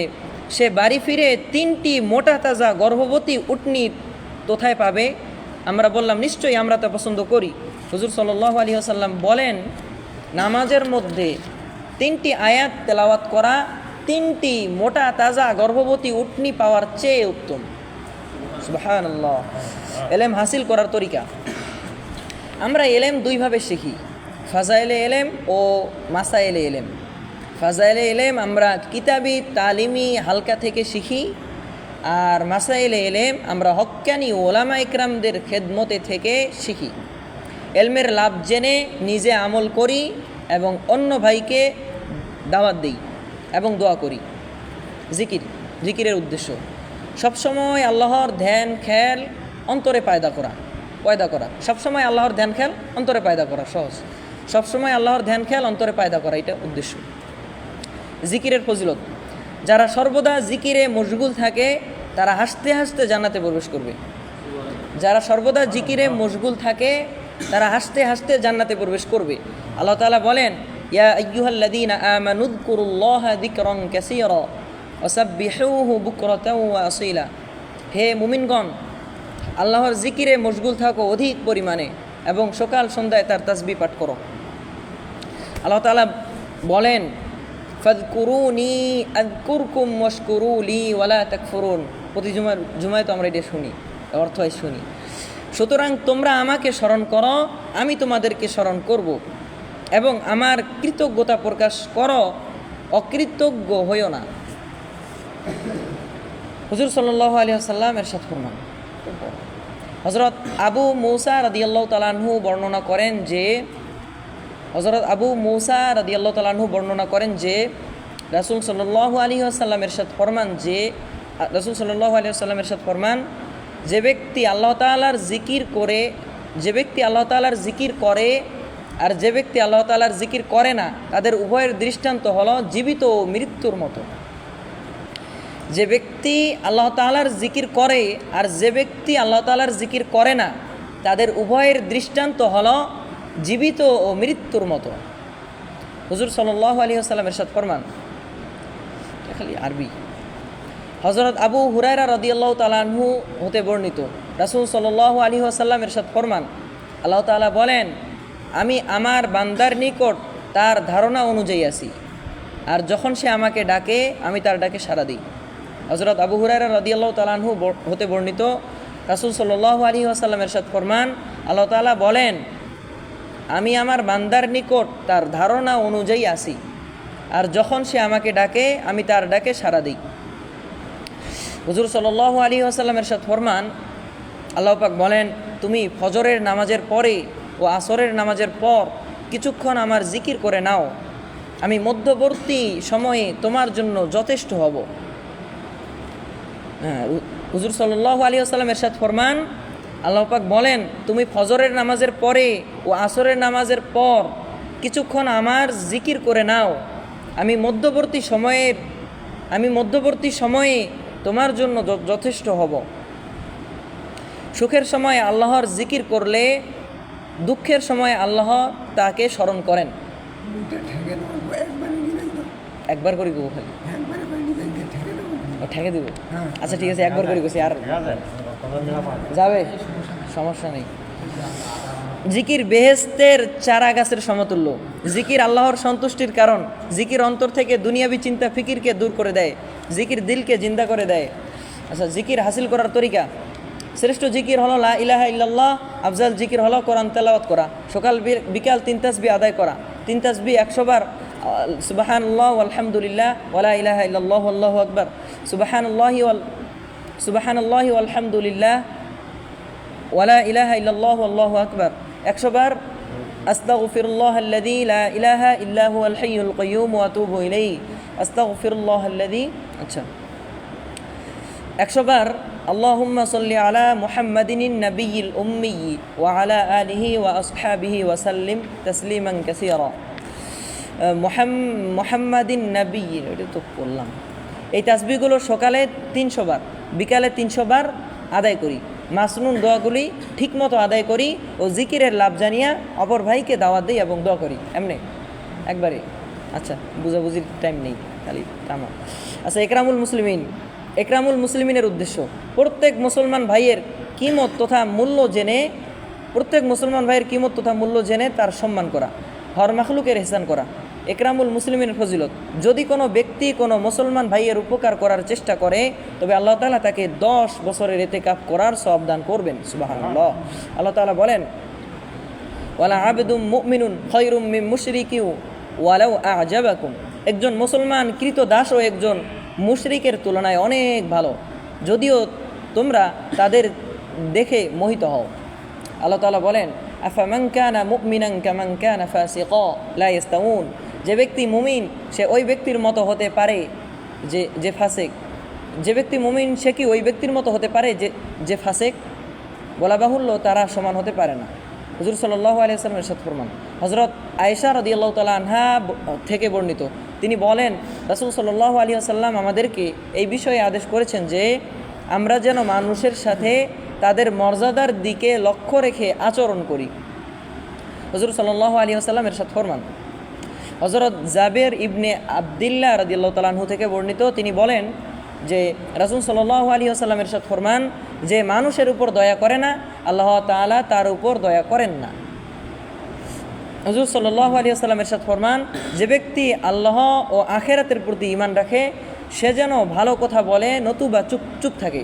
A: সে বাড়ি ফিরে 3টি মোটা তাজা গর্ভবতী উটনি কোথায় পাবে? আমরা বললাম, নিশ্চয়ই আমরা তা পছন্দ করি। হুজুর সাল্লাল্লাহু আলাইহি ওয়াসাল্লাম বলেন, নামাজের মধ্যে 3টি আয়াত তেলাওয়াত করা 3টি মোটা তাজা গর্ভবতী উটনি পাওয়ার চেয়ে উত্তম। সুবহানাল্লাহ। এলেম হাসিল করার তরিকা। আমরা এলেম দুইভাবে শিখি, ফাজাইলে এলেম ও মাসাইলে এলেম। ফাজাইলে এলেম আমরা কিতাবি তালিমি হালকা থেকে শিখি, আর মাসাইলে এলেম আমরা হক্কানি ওলামা ইকরামদের খেদমতে থেকে শিখি। এলমের লাভ জেনে নিজে আমল করি এবং অন্য ভাইকে দাওয়াত দিই এবং দোয়া করি। জিকিরের উদ্দেশ্য সবসময় আল্লাহর ধ্যান খেয়াল অন্তরে পয়দা করা। সবসময় আল্লাহর ধ্যান খেয়াল অন্তরে পয়দা করা সহজ। সবসময় আল্লাহর ধ্যান খেয়াল অন্তরে পয়দা করা, এটা উদ্দেশ্য। জিকিরের ফজিলত, যারা সর্বদা জিকিরে মশগুল থাকে তারা হাসতে হাসতে জান্নাতে প্রবেশ করবে। যারা সর্বদা জিকিরে মশগুল থাকে তারা হাসতে হাসতে জান্নাতে প্রবেশ করবে। আল্লাহ তাআলা বলেন, ইয়া আইয়ুহাল্লাযীনা আমানু যকুরুল্লাহা যিকরান কাসীরা ওয়াসাব্বিহুহু বুকরাতাও ওয়া আসীলা। হে মুমিনগণ, আল্লাহর জিকিরে মশগুল থাকো অধিক পরিমাণে এবং সকাল সন্ধ্যায় তার তাসবিহ পাঠ করো। আল্লাহ তাআলা বলেন, ফাযকুরুনি আযকুরকুম ওয়াশকুরু লি ওয়ালা তাকফুরুন। প্রতি জুমায় তো আমরা এটা শুনি, অর্থ শুনি। সুতরাং তোমরা আমাকে স্মরণ করো, আমি তোমাদেরকে স্মরণ করব, এবং আমার কৃতজ্ঞতা প্রকাশ করো, অকৃতজ্ঞ হইও না। হুজুর সাল্লাল্লাহু আলাইহি ওয়াসাল্লাম এরশাদ ফরমান, হযরত আবু মূসা রাদিয়াল্লাহু তাআলা আনহু বর্ণনা করেন যে রাসূল সাল্লাল্লাহু আলাইহি ওয়াসাল্লাম এরশাদ ফরমান, যে ব্যক্তি আল্লাহ তাআলার জিকির করে আর যে ব্যক্তি আল্লাহ তাআলার জিকির করে না, তাদের উভয়ের দৃষ্টান্ত হলো জীবিত ও মৃত্যুর মতো। যে ব্যক্তি আল্লাহ তাআলার জিকির করে আর যে ব্যক্তি আল্লাহ তাআলার জিকির করে না, তাদের উভয়ের দৃষ্টান্ত হলো জীবিত ও মৃত্যুর মতো। হুজুর সাল্লাল্লাহু আলাইহি ওয়াসাল্লাম ইরশাদ ফরমান, খালি আরবি। হযরত আবু হুরায়রা রাদিয়াল্লাহু তাআলা আনহু হতে বর্ণিত, রাসূল সাল্লাল্লাহু আলাইহি ওয়াসাল্লাম ইরশাদ ফরমান, আল্লাহ তাআলা বলেন, আমি আমার বান্দার নিকট তার ধারণা অনুযায়ী আছি, আর যখন সে আমাকে ডাকে আমি তার ডাকে সাড়া দিই। হযরত আবু হুরায়রা রাদিয়াল্লাহু তাআলা আনহু হতে বর্ণিত, রাসূল সাল্লাল্লাহু আলাইহি ওয়াসাল্লাম ইরশাদ ফরমান, আল্লাহ তাআলা বলেন, আমি আমার বান্দার নিকট তার ধারণা অনুযায়ী আছি, আর যখন সে আমাকে ডাকে আমি তার ডাকে সাড়া দিই। হুজুর সাল্লাল্লাহু আলাইহি ওয়াসাল্লাম ইরশাদ ফরমান, আল্লাহ পাক বলেন, তুমি ফজরের নামাজের পরে ও আসরের নামাজের পর কিছুক্ষণ আমার জিকির করে নাও, আমি মধ্যবর্তী সময়ে তোমার জন্য যথেষ্ট হব। হুজুর সাল্লাল্লাহু আলাইহি ওয়াসাল্লাম ইরশাদ ফরমান, আল্লাহ পাক বলেন, তুমি ফজরের নামাজের পরে ও আসরের নামাজের পর কিছুক্ষণ আমার জিকির করে নাও, আমি মধ্যবর্তী সময়ে তোমার জন্য যথেষ্ট হব। সুখের সময় আল্লাহর জিকির করলে দুঃখের সময় আল্লাহ তাকে স্মরণ করেন। একবার করে গো খালি ঠেকে দেবো। আচ্ছা ঠিক আছে, একবার করে গেছি, আর যাবে, সমস্যা নেই। জিকির বেহেশতের চারা গাছের সমতুল্য। জিকির আল্লাহর সন্তুষ্টির কারণ। জিকির অন্তর থেকে দুনিয়াবি চিন্তা ফিকিরকে দূর করে দেয়। জিকির দিলকে জিন্দা করে দেয়। আচ্ছা, জিকির হাসিল করার তরিকা। শ্রেষ্ঠ জিকির হলো লা ইলাহা ইল্লাল্লাহ। আফজাল জিকির হলো কোরআন তেলাওয়াত করা। সকাল বিকাল 3 তাসবিহ আদায় করা। 3 তাসবিহ 100 বার। সুবহানাল্লাহ আলহামদুলিল্লাহ ওয়ালা ইলাহা ইল্লাল্লাহু আল্লাহু আকবার। সুবহানাল্লাহি আলহামদুলিল্লাহ ওয়ালা ইলাহা ইল্লাল্লাহু আল্লাহু আকবার 100 বার। আস্তাগফিরুল্লাহাল্লাযী লা ইলাহা ইল্লা হুয়াল হাইয়ুল কাইয়্যুম ওয়া আতুবু ইলাইহি। আস্তাগফিরুল্লাহাল্লাযী, আচ্ছা 100 বার। আল্লাহুম্মা সাল্লি আলা মুহাম্মাদিনিন নাবিয়্যিল উম্মি ওয়া আলা আলিহি ওয়া আসহাবিহি ওয়া সাল্লিম তাসলিমান কাসীরা। মুহাম্মাদিন নাবী, এটা তো বললাম। এই তাসবিহগুলো সকালে 300 বার, বিকালে 300 বার আদায় করি। মাসনুন দোয়াগুলি ঠিকমতো আদায় করি ও জিকিরের লাভ জানিয়া অপর ভাইকে দাওয়াত দিই এবং দোয়া করি। এমনি একবারে, আচ্ছা বুঝাবুঝির টাইম নেই, খালি তামা। আচ্ছা, একরামুল মুসলিমিনের উদ্দেশ্য প্রত্যেক মুসলমান ভাইয়ের কিমত তথা মূল্য জেনে তার সম্মান করা, হর মাখলুকের ইহসান করা। একরামুল মুসলিমের ফজিলত। যদি কোনো ব্যক্তি কোনো মুসলমান ভাইয়ের উপকার করার চেষ্টা করে তবে আল্লাহ তাআলা তাকে 10 বছরের ইতিকাফ করার সওয়াব দান করবেন। সুবহানাল্লাহ। আল্লাহ তাআলা বলেন, ওয়ালা আবদুম মুমিনুন খায়রুম মিন মুশরিকিন ওয়ালাউ আ'জাবাকুম। একজন মুসলমান কৃত দাসও একজন মুশরিকের তুলনায় অনেক ভালো, যদিও তোমরা তাদের দেখে মোহিত হও। আল্লাহ তাআলা বলেন, আফামান কানা মুমিনান কামান কানা ফাসিকা লা ইস্তাউন। যে ব্যক্তি মুমিন সে ওই ব্যক্তির মতো হতে পারে যে ফাসিক। যে ব্যক্তি মুমিন সে কি ওই ব্যক্তির মতো হতে পারে যে ফাসিক? বলা বাহুল্য তারা সমান হতে পারে না। হুজুর সাল্লাল্লাহু আলাইহি ওয়াসাল্লামের ইরশাদ ফরমান, হযরত আয়েশা রাদিয়াল্লাহু তাআলা আনহা থেকে বর্ণিত, তিনি বলেন, রাসূল সাল্লাল্লাহু আলাইহি ওয়াসাল্লাম আমাদেরকে এই বিষয়ে আদেশ করেছেন যে আমরা যেন মানুষের সাথে তাদের মর্যাদার দিকে লক্ষ্য রেখে আচরণ করি। হুজুর সাল্লাল্লাহু আলাইহি ওয়াসাল্লাম ইরশাদ ফরমান, হযরত জাবের ইবনে আব্দুল্লাহ রাদিয়াল্লাহু তাআলা আনহু থেকে বর্ণিত, তিনি বলেন যে রাসূল সাল্লাল্লাহু আলাইহি ওয়াসাল্লাম ইরশাদ ফরমান, যে মানুষের উপর দয়া করে না আল্লাহ তাআলা তার উপর দয়া করেন না। হুজুর সাল্লাল্লাহু আলাইহি ওয়াসাল্লাম ইরশাদ ফরমান, যে ব্যক্তি আল্লাহ ও আখিরাতের প্রতি ঈমান রাখে সে যেন ভালো কথা বলে নতুবা চুপ থাকে।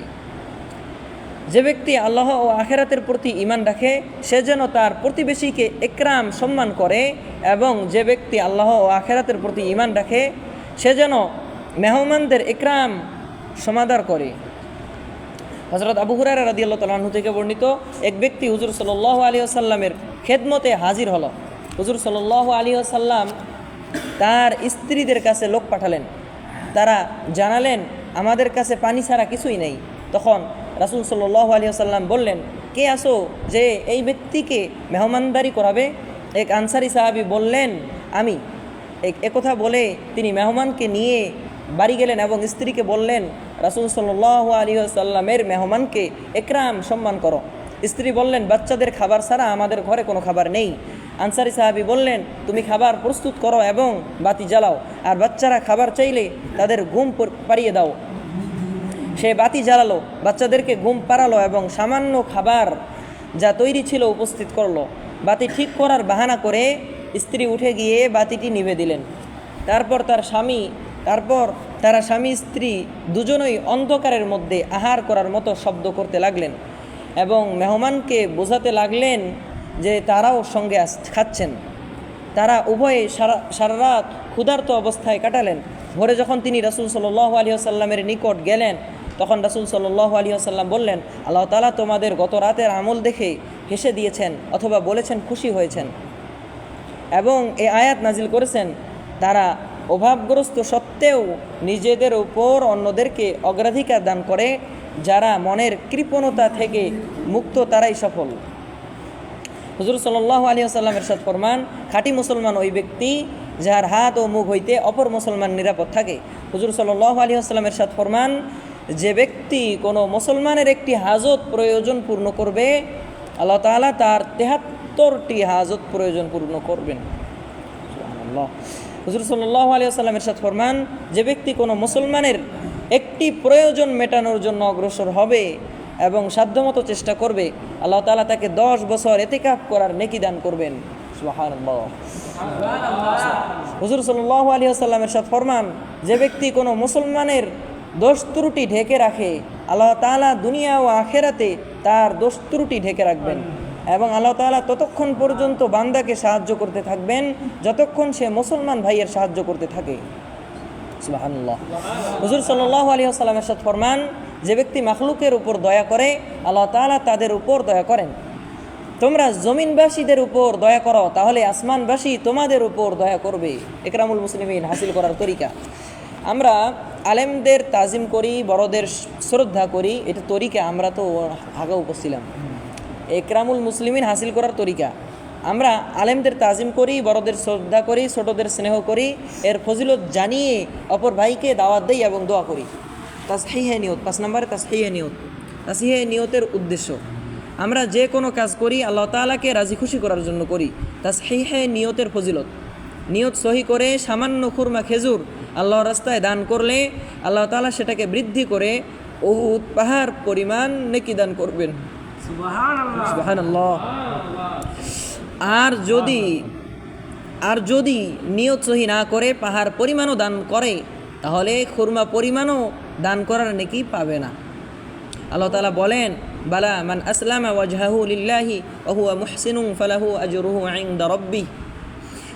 A: যে ব্যক্তি আল্লাহ ও আখিরাতের প্রতি ঈমান রাখে সে যেন তার প্রতিবেশীকে ইকরাম সম্মান করে, এবং যে ব্যক্তি আল্লাহ ও আখিরাতের প্রতি ঈমান রাখে সে যেন মেহমানদের ইকরাম সমাদর করে। হযরত আবু হুরায়রা রাদিয়াল্লাহু তাআলা আনহু থেকে বর্ণিত, এক ব্যক্তি হুজুর সাল্লাল্লাহু আলাইহি ওয়াসাল্লামের খেদমতে হাজির হলো। হুজুর সাল্লাল্লাহু আলাইহি ওয়াসাল্লাম তার স্ত্রীদের কাছে লোক পাঠালেন। তারা জানালেন, আমাদের কাছে পানি ছাড়া কিছুই নেই। তখন রাসূল সাল্লাল্লাহু আলাইহি ওয়াসাল্লাম বললেন, কে আসো যে এই ব্যক্তিকে মেহমানদারি করাবে? এক আনসারী সাহাবী বললেন, আমি। একথা বলে তিনি মেহমানকে নিয়ে বাড়ি গেলেন এবং স্ত্রীকে বললেন, রাসূল সাল্লাল্লাহু আলাইহি ওয়াসাল্লামের মেহমানকে ইকরাম সম্মান করো। স্ত্রী বললেন, বাচ্চাদের খাবার ছাড়া আমাদের ঘরে কোনো খাবার নেই। আনসারী সাহাবী বললেন, তুমি খাবার প্রস্তুত করো এবং বাতি জ্বালাও, আর বাচ্চারা খাবার চাইলে তাদের ঘুম পাড়িয়ে দাও। সে বাতি জ্বালালো, বাচ্চাদেরকে ঘুম পাড়ালো এবং সামান্য খাবার যা তৈরি ছিল উপস্থিত করলো। বাতি ঠিক করার বাহানা করে স্ত্রী উঠে গিয়ে বাতিটি নিভে দিলেন। তারপর তারা স্বামী স্ত্রী দুজনেই অন্ধকারের মধ্যে আহার করার মতো শব্দ করতে লাগলেন এবং মেহমানকে বোঝাতে লাগলেন যে তারাও সঙ্গে খাচ্ছেন। তারা উভয়ে সারা রাত ক্ষুধার্ত অবস্থায় কাটালেন। ভোরে যখন তিনি রাসূল সাল্লাল্লাহু আলাইহি ওয়াসাল্লামের নিকট গেলেন তখন রাসূল সাল্লাল্লাহু আলাইহি ওয়াসাল্লাম বললেন, আল্লাহ তাআলা তোমাদের গত রাতের আমল দেখে হেসে দিয়েছেন অথবা বলেছেন খুশি হয়েছেন, এবং এই আয়াত নাজিল করেছেন, তারা অভাবগ্রস্ত সত্ত্বেও নিজেদের উপর অন্যদেরকে অগ্রাধিকার দান করে, যারা মনের কৃপণতা থেকে মুক্ত তারাই সফল। হুজুর সাল্লাল্লাহু আলাইহি ওয়াসাল্লাম ইরশাদ ফরমান, খাঁটি মুসলমান ওই ব্যক্তি যার হাত ও মুখ হইতে অপর মুসলমান নিরাপদ থাকে। হুজুর সাল্লাল্লাহু আলাইহি ওয়াসাল্লাম ইরশাদ ফরমান, যে ব্যক্তি কোনো মুসলমানের একটি হাজত প্রয়োজন পূর্ণ করবে আল্লাহ তাআলা তার 73টি হাজত প্রয়োজন পূর্ণ করবেন। সুবহানাল্লাহ। হুজুর সাল্লাল্লাহু আলাইহি ওয়াসাল্লাম ইরশাদ ফরমান, যে ব্যক্তি কোনো মুসলমানের একটি প্রয়োজন মেটানোর জন্য অগ্রসর হবে এবং সাধ্যমতো চেষ্টা করবে আল্লাহ তাআলা তাকে 10 বছর ইতিকাফ করার নেকি দান করবেন। সুবহানাল্লাহ। হুজুর সাল্লাল্লাহু আলাইহি ওয়াসাল্লাম ইরশাদ ফরমান, যে ব্যক্তি কোনো মুসলমানের দোষ ত্রুটি ঢেকে রাখে আল্লাহ তাআলা দুনিয়া ও আখিরাতে তার দোষ ত্রুটি ঢেকে রাখবেন, এবং আল্লাহ তাআলা ততক্ষণ পর্যন্ত বান্দাকে সাহায্য করতে থাকবেন যতক্ষণ সে মুসলমান ভাইয়ের সাহায্য করতে থাকে। সুবহানাল্লাহ। হুজুর সাল্লাল্লাহু আলাইহি ওয়াসাল্লাম ইরশাদ ফরমান, যে ব্যক্তি মাখলুকের উপর দয়া করে আল্লাহ তাআলা তাদের উপর দয়া করেন। তোমরা জমিনবাসীদের উপর দয়া করো তাহলে আসমানবাসী তোমাদের উপর দয়া করবে। ইকরামুল মুসলিমিন হাসিল করার তরিকা, আমরা আলেমদের তাজিম করি, বড়দের শ্রদ্ধা করি, এটা তরিকা আমরা তো আগেও করছিলাম। ইকরামুল মুসলিমিন হাসিল করার তরিকা, আমরা আলেমদের তাজিম করি, বড়দের শ্রদ্ধা করি, ছোটদের স্নেহ করি, এর ফজিলত জানিয়ে অপর ভাইকে দাওয়াত দেই এবং দোয়া করি। তাসহিহে নিয়ত, 5 নম্বরে তাসহিহে নিয়ত। তাসহিহে নিয়তের উদ্দেশ্য, আমরা যে কোনো কাজ করি আল্লাহ তাআলাকে রাজি খুশি করার জন্য করি। তাসহিহে নিয়তের ফজিলত, নিয়ত সহি করে সামান্য খুরমা খেজুর আল্লাহর রাস্তায় দান করলে আল্লাহ তাআলা সেটাকে বৃদ্ধি করে উহুদ পাহাড় পরিমাণ নেকি দান করবেন। সুবহানাল্লাহ। আর যদি আর যদি নিয়ত সহি না করে পাহাড় পরিমাণও দান করে তাহলে খুরমা পরিমাণও দান করার নেকি পাবে না। আল্লাহ তাআলা বলেন, বালা মান আসলামা ওয়াজহাহু লিল্লাহি ওয়া হুয়া মুহসিনুন ফালাহু আজরুহু ইনদা রাব্বিহি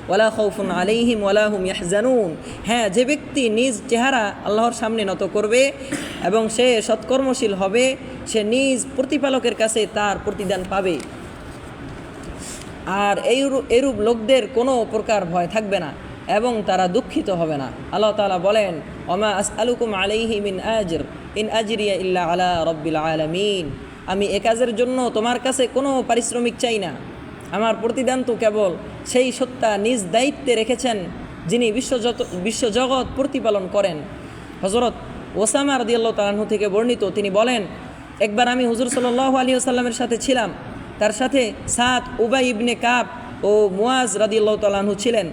A: ওয়ালা খাউফুন আলাইহিম ওয়ালা হুম ইয়াহজানুন। হ্যাঁ, যে ব্যক্তি নিজ চেহারা আল্লাহর সামনে নত করবে এবং সে সৎকর্মশীল হবে, সে নিজ প্রতিপালকের কাছে তার প্রতিদান পাবে। আর এইরূপ লোকদের কোনো প্রকার ভয় থাকবে না এবং তারা দুঃখিত হবে না। আল্লাহ তাআলা বলেন, ওমা আসআলুকুম আলাইহি মিন আজর ইন আজরিয়া ইল্লা আলা রাব্বিল আলামিন। আমি এ কাজের জন্য তোমার কাছে কোনো পারিশ্রমিক চাই না, আমার প্রতিদান তো কেবল সেই সত্তা নিজ দায়িত্বে রেখেছেন যিনি বিশ্বজগৎ প্রতিপালন করেন। হযরত ওসামা রাদিয়াল্লাহু তাআলা আনহু থেকে বর্ণিত, তিনি বলেন, একবার আমি হুজুর সাল্লাল্লাহু আলাইহি ওয়াসাল্লামের সাথে ছিলাম, তার সাথে সাদ, উবাই ইবনে কাব ও মুয়াজ রাদিয়াল্লাহু তাআলা আনহু ছিলেন।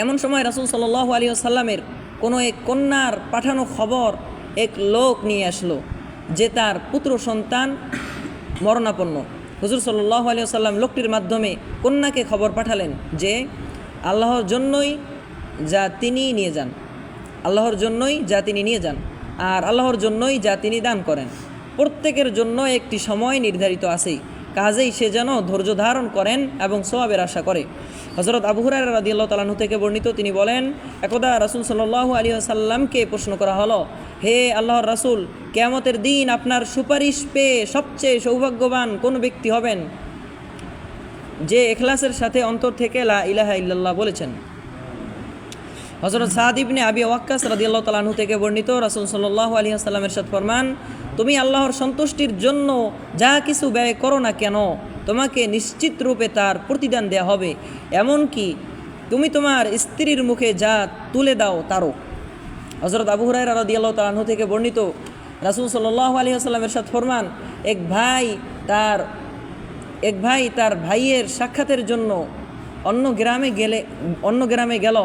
A: এমন সময় রাসূল সাল্লাল্লাহু আলাইহি ওয়াসাল্লামের কোনো এক কন্যার পাঠানো খবর এক লোক নিয়ে আসলো যে তার পুত্র সন্তান মরণাপন্ন। হুজুর সাল্লাল্লাহু আলাইহি ওয়াসাল্লাম লোকটির মাধ্যমে কন্যাকে খবর পাঠালেন যে আল্লাহর জন্যই যা তিনি নিয়ে যান, আল্লাহর জন্যই যা তিনি নিয়ে যান, আর আল্লাহর জন্যই যা তিনি দান করেন। প্রত্যেকের জন্য একটি সময় নির্ধারিত আছেই, কাজেই সে যেন ধৈর্য ধারণ করেন এবং সওয়াবের আশা করে। হযরত আবু হুরায়রা রাদিয়াল্লাহু তাআলা আনহু থেকে বর্ণিত, তিনি বলেন, একদা রাসূল সাল্লাল্লাহু আলাইহি ওয়াসাল্লামকে প্রশ্ন করা হলো, হে আল্লাহর রাসূল, কিয়ামতের দিন আপনার সুপারিশ পেয়ে সবচেয়ে সৌভাগ্যবান কোন ব্যক্তি হবেন যে ইখলাসের সাথে অন্তর থেকে লা ইলাহা ইল্লাল্লাহ বলেছেন? হযরত সাদ ইবনে আবি ওয়াক্কাস রাদিয়াল্লাহু তাআলা আনহু থেকে বর্ণিত, রাসূল সাল্লাল্লাহু আলাইহি ওয়াসাল্লামের ইরশাদ ফরমান, তুমি আল্লাহর সন্তুষ্টির জন্য যা কিছু ব্যয় করো না কেন, তোমাকে নিশ্চিত রূপে তার প্রতিদান দেয়া হবে, এমনকি তুমি তোমার স্ত্রীর মুখে যা তুলে দাও তারও। হযরত আবু হুরায়রা রাদিয়াল্লাহু তাআলা আনহু থেকে বর্ণিত, রাসূল সাল্লাল্লাহু আলাইহি ওয়াসাল্লামের ইরশাদ ফরমান, এক ভাই তার ভাইয়ের সাক্ষাতের জন্য অন্য গ্রামে গেল।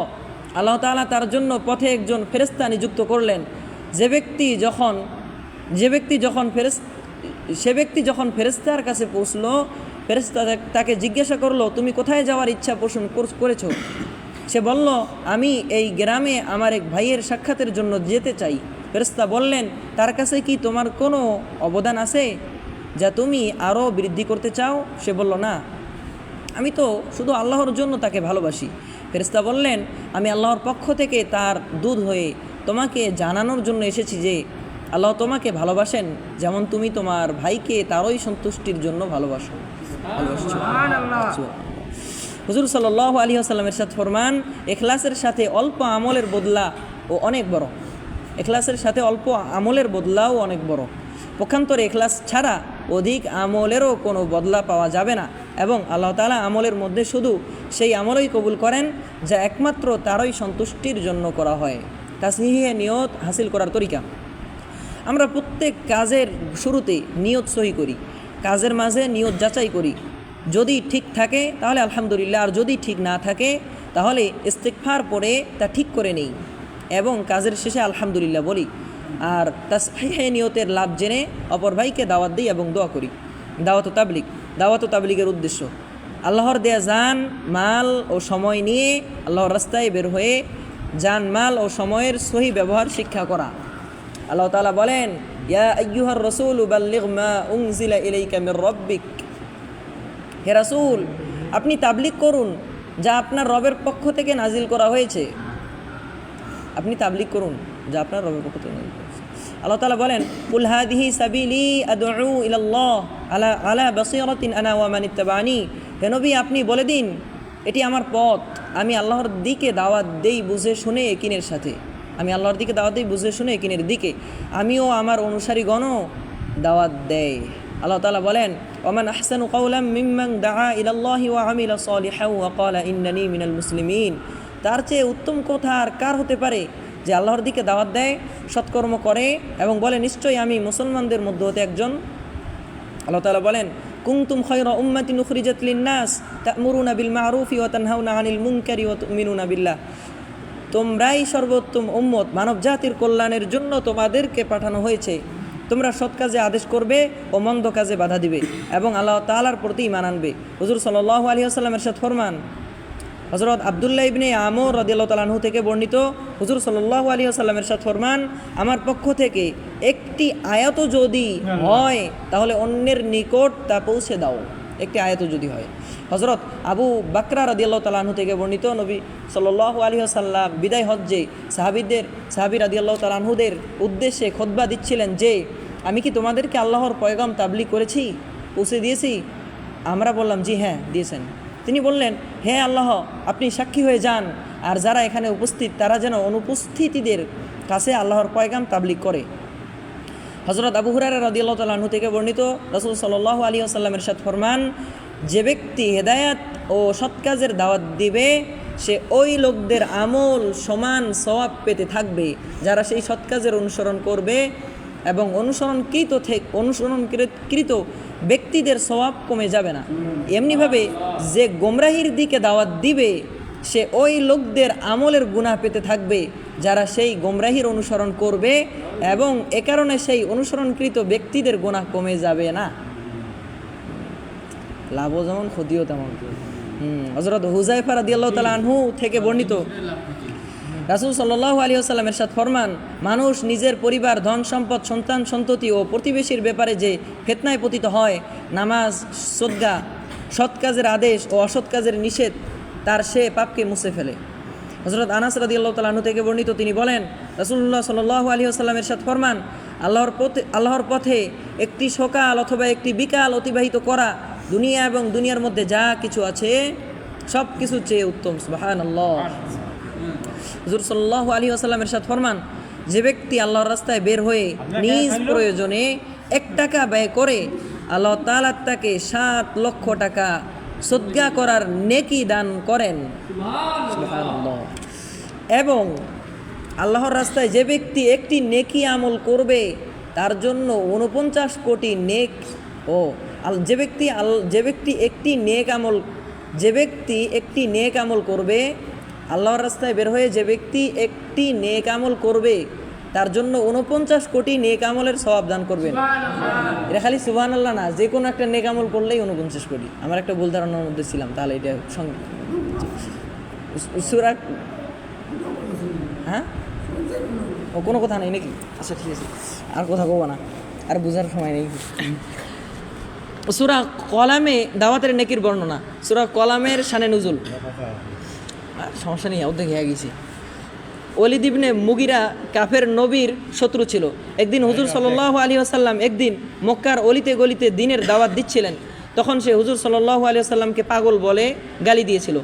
A: আল্লাহ তাআলা তার জন্য পথে একজন ফেরেশতা নিযুক্ত করলেন। সে ব্যক্তি যখন ফেরেশতার কাছে পৌঁছলো, ফেরেশতা তাকে জিজ্ঞাসা করলো, তুমি কোথায় যাওয়ার ইচ্ছা পোষণ করেছো? সে বলল, আমি এই গ্রামে আমার এক ভাইয়ের সাক্ষাতের জন্য যেতে চাই। ফেরেশতা বললেন, তার কাছে কি তোমার কোনো অবদান আছে যা তুমি আরও বৃদ্ধি করতে চাও? সে বলল, না, আমি তো শুধু আল্লাহর জন্য তাকে ভালোবাসি। ফেরেশতা বললেন, আমি আল্লাহর পক্ষ থেকে তার দূত হয়ে তোমাকে জানানোর জন্য এসেছি যে আল্লাহ তোমাকে ভালোবাসেন যেমন তুমি তোমার ভাইকে তারই সন্তুষ্টির জন্য ভালোবাসো। হুজুর সাল্লাল্লাহু আলাইহি ওয়াসাল্লামের ইরশাদ ফরমান, ইখলাসের সাথে অল্প আমলের বদলা ও অনেক বড়। ইখলাসের সাথে অল্প আমলের বদলাও অনেক বড়। পক্ষান্তরে ইখলাস ছাড়া অধিক আমলেরও কোনো বদলা পাওয়া যাবে না এবং আল্লাহ তাআলা আমলের মধ্যে শুধু সেই আমলই কবুল করেন যা একমাত্র তারই সন্তুষ্টির জন্য করা হয়। তাসহিহে নিয়ত হাসিল করার তরিকা। আমরা প্রত্যেক কাজের শুরুতে নিয়ত সহি করি, কাজের মাঝে নিয়ত যাচাই করি। যদি ঠিক থাকে তাহলে আলহামদুলিল্লাহ, আর যদি ঠিক না থাকে তাহলে ইস্তিগফার পড়ে তা ঠিক করে নেই এবং কাজের শেষে আলহামদুলিল্লাহ বলি। আর তাসহিহে নিয়তের লাভ জেনে অপর ভাইকে দাওয়াত দিই এবং দোয়া করি। দাওয়াত ও তাবলীগের উদ্দেশ্য আল্লাহর দেয়া জান, মাল ও সময় নিয়ে আল্লাহর রাস্তায় বের হয়ে জান, মাল ও সময়ের সহি ব্যবহার শিক্ষা করা। আল্লাহ তাআলা বলেন, ইয়া আইয়ুহার রাসূলু বাল্লিগ মা উনজিলা ইলাইকা মির রাব্বিক। হে রাসূল, আপনি তাবলীগ করুন যা আপনার রবের পক্ষ থেকে নাজিল করা হয়েছে। আপনি তাবলীগ করুন যা আপনার রবের পক্ষ থেকে নাজিল করা হয়েছে। আল্লাহ তাআলা বলেন, কুল হাদিহি সাবিলি আদউ ইলাল্লাহ আলা বাসীরাতিন আনা ওয়া মান ইত্তাবানি। হে নবী, আপনি বলে দিন, এটি আমার পথ, আমি আল্লাহর দিকে দাওয়াত দেই বুঝে শুনে একিনের সাথে। আমি আল্লাহর দিকে দাওয়াত দিই বুঝে শুনে একিনের দিকে, আমিও আমার অনুসারীগণও দাওয়াত দেয়। আল্লাহ তাআলা বলেন, ওমান আহসানু কাওলাম মিম্মান দাআ ইলাল্লাহি ওয়া আমিলা সালিহান ওয়া ক্বালা ইন্নানি মিনাল মুসলিমিন। তার চেয়ে উত্তম কথা আর কার হতে পারে যে আল্লাহর দিকে দাওয়াত দেয়, সৎকর্ম করে এবং বলে, নিশ্চয়ই আমি মুসলমানদের মধ্যে হতে একজন। আল্লাহ তাআলা বলেন, কুনতুম খায়রা উম্মাতিন উখরিজাত লিন-নাস তা'মুরুনা বিল মা'রুফি ওয়া তানহাউনা আনিল মুনকারি ওয়া তু'মিনুনা বিল্লাহ। তোমরাই সর্বোত্তম উম্মত, মানব জাতির কল্যাণের জন্য তোমাদেরকে পাঠানো হয়েছে। তোমরা সৎ কাজে আদেশ করবে ও মন্দ কাজে বাধা দিবে এবং আল্লাহ তাআলার প্রতি ঈমান আনবে। হুজুর সাল্লাল্লাহু আলাইহি ওয়াসাল্লামের ইরশাদ ফরমান, হযরত আব্দুল্লাহ ইবনে আমর রাদিয়াল্লাহু তাআলা আনহু থেকে বর্ণিত, হুজুর সাল্লাল্লাহু আলাইহি ওয়াসাল্লাম ইরশাদ ফরমান, আমার পক্ষ থেকে একটি আয়াত যদি হয় তাহলে অন্যের নিকট তা পৌঁছে দাও, একটি আয়াত যদি হয়। হযরত আবু বাকরা রাদিয়াল্লাহু তাআলা আনহু থেকে বর্ণিত, নবী সাল্লাল্লাহু আলাইহি ওয়াসাল্লাম বিদায় হজ্জে সাহাবী রাদিয়াল্লাহু তাআলা আনহুদের উদ্দেশ্যে খুতবা দিচ্ছিলেন যে, আমি কি তোমাদেরকে আল্লাহর পয়গাম তাবলীগ করেছি, পৌঁছে দিয়েছি? আমরা বললাম, জি হ্যাঁ দিয়েছেন। তিনি বললেন, হে আল্লাহ, আপনি সাক্ষী হয়ে যান, আর যারা এখানে উপস্থিত তারা যেন অনুপস্থিতিদের কাছে আল্লাহর পয়গাম তাবলীগ করে। হযরত আবু হুরায়রা রাদিয়াল্লাহু তাআলা আনহু থেকে বর্ণিত, রাসূল সাল্লাল্লাহু আলাইহি ওয়াসাল্লাম ইরশাদ ফরমান, যে ব্যক্তি হেদায়েত ও সৎ কাজের দাওয়াত দিবে সে ওই লোকদের আমল সমান সওয়াব পেতে থাকবে যারা সেই সৎ কাজের অনুসরণ করবে, এবং অনুসরণকৃত ব্যক্তিদের সওয়াব কমে যাবে না। এমনিভাবে যে গোমরাহির দিকে দাওয়াত দিবে সে ওই লোকদের আমলের গুনাহ পেতে থাকবে যারা সেই গোমরাহির অনুসরণ করবে, এবং এ কারণে সেই অনুসরণকৃত ব্যক্তিদের গুনাহ কমে যাবে না। লাভও যেমন ক্ষতিও তেমন। হযরত হুযায়ফা রাদিয়াল্লাহু তাআলা আনহু থেকে বর্ণিত, রাসূল সাল্লাল্লাহু আলাইহি ওয়াসাল্লাম ইরশাদ ফরমান, মানুষ নিজের পরিবার, ধন সম্পদ, সন্তান সন্ততি ও প্রতিবেশীর ব্যাপারে যে ফিতনায় পতিত হয়, নামাজ, সদকা, সৎ কাজের আদেশ ও অসৎ কাজের নিষেধ তার সে পাপকে মুছে ফেলে। হযরত আনাস রাদিয়াল্লাহু তাআলা আনহু থেকে বর্ণিত, তিনি বলেন, রাসূলুল্লাহ সাল্লাল্লাহু আলাইহি ওয়াসাল্লাম ইরশাদ ফরমান, আল্লাহর পথে একটি সকাল অথবা একটি বিকাল অতিবাহিত করা দুনিয়া এবং দুনিয়ার মধ্যে যা কিছু আছে সব কিছু চেয়ে উত্তম। সুবহানাল্লাহ। হুজুর সাল্লাল্লাহু আলাইহি ওয়াসাল্লাম ইরশাদ ফরমান, যে ব্যক্তি আল্লাহর রাস্তায় বের হয়ে নিজ প্রয়োজনে 1 টাকা ব্যয় করে, আল্লাহ তাআলা তাকে 7 লক্ষ টাকা সদকা করার নেকি দান করেন। সুবহানাল্লাহ। এবং আল্লাহর রাস্তায় যে ব্যক্তি একটি নেকি আমল করবে তার জন্য 49 কোটি নেক ও যে ব্যক্তি একটি নেক আমল করবে, আল্লাহর রাস্তায় বের হয়ে যে ব্যক্তি একটি নেক আমল করবে তার জন্য 49 কোটি নেক আমলের সওয়াব দান করবেন। এটা খালি সুবহানাল্লাহ না, যে কোনো একটা নেক আমল করলেই 49 কোটি। আমার একটা ভুল ধারণার মধ্যে ছিলাম, তাহলে এটা সূরা, হ্যাঁ ও কোনো কথা নেই নাকি? আচ্ছা ঠিক আছে, আর কথা কব না, আর বোঝার সময় নেই। সূরা কলামে দাওয়াতের নেকির বর্ণনা, সূরা কলামের শানে নুজুল। সমস্যা নেই, অর্ধেক হয়ে গেছি। ওয়ালিদ ইবনে মুগিরা কাফের নবীর শত্রু ছিল। একদিন হুজুর সাল্লাল্লাহু আলাইহি ওয়াসাল্লাম একদিন মক্কার অলিতে গলিতে দ্বীনের দাওয়াত দিচ্ছিলেন। তখন সে হুজুর সাল্লাল্লাহু আলাইহি ওয়াসাল্লামকে পাগল বলে গালি দিয়েছিল।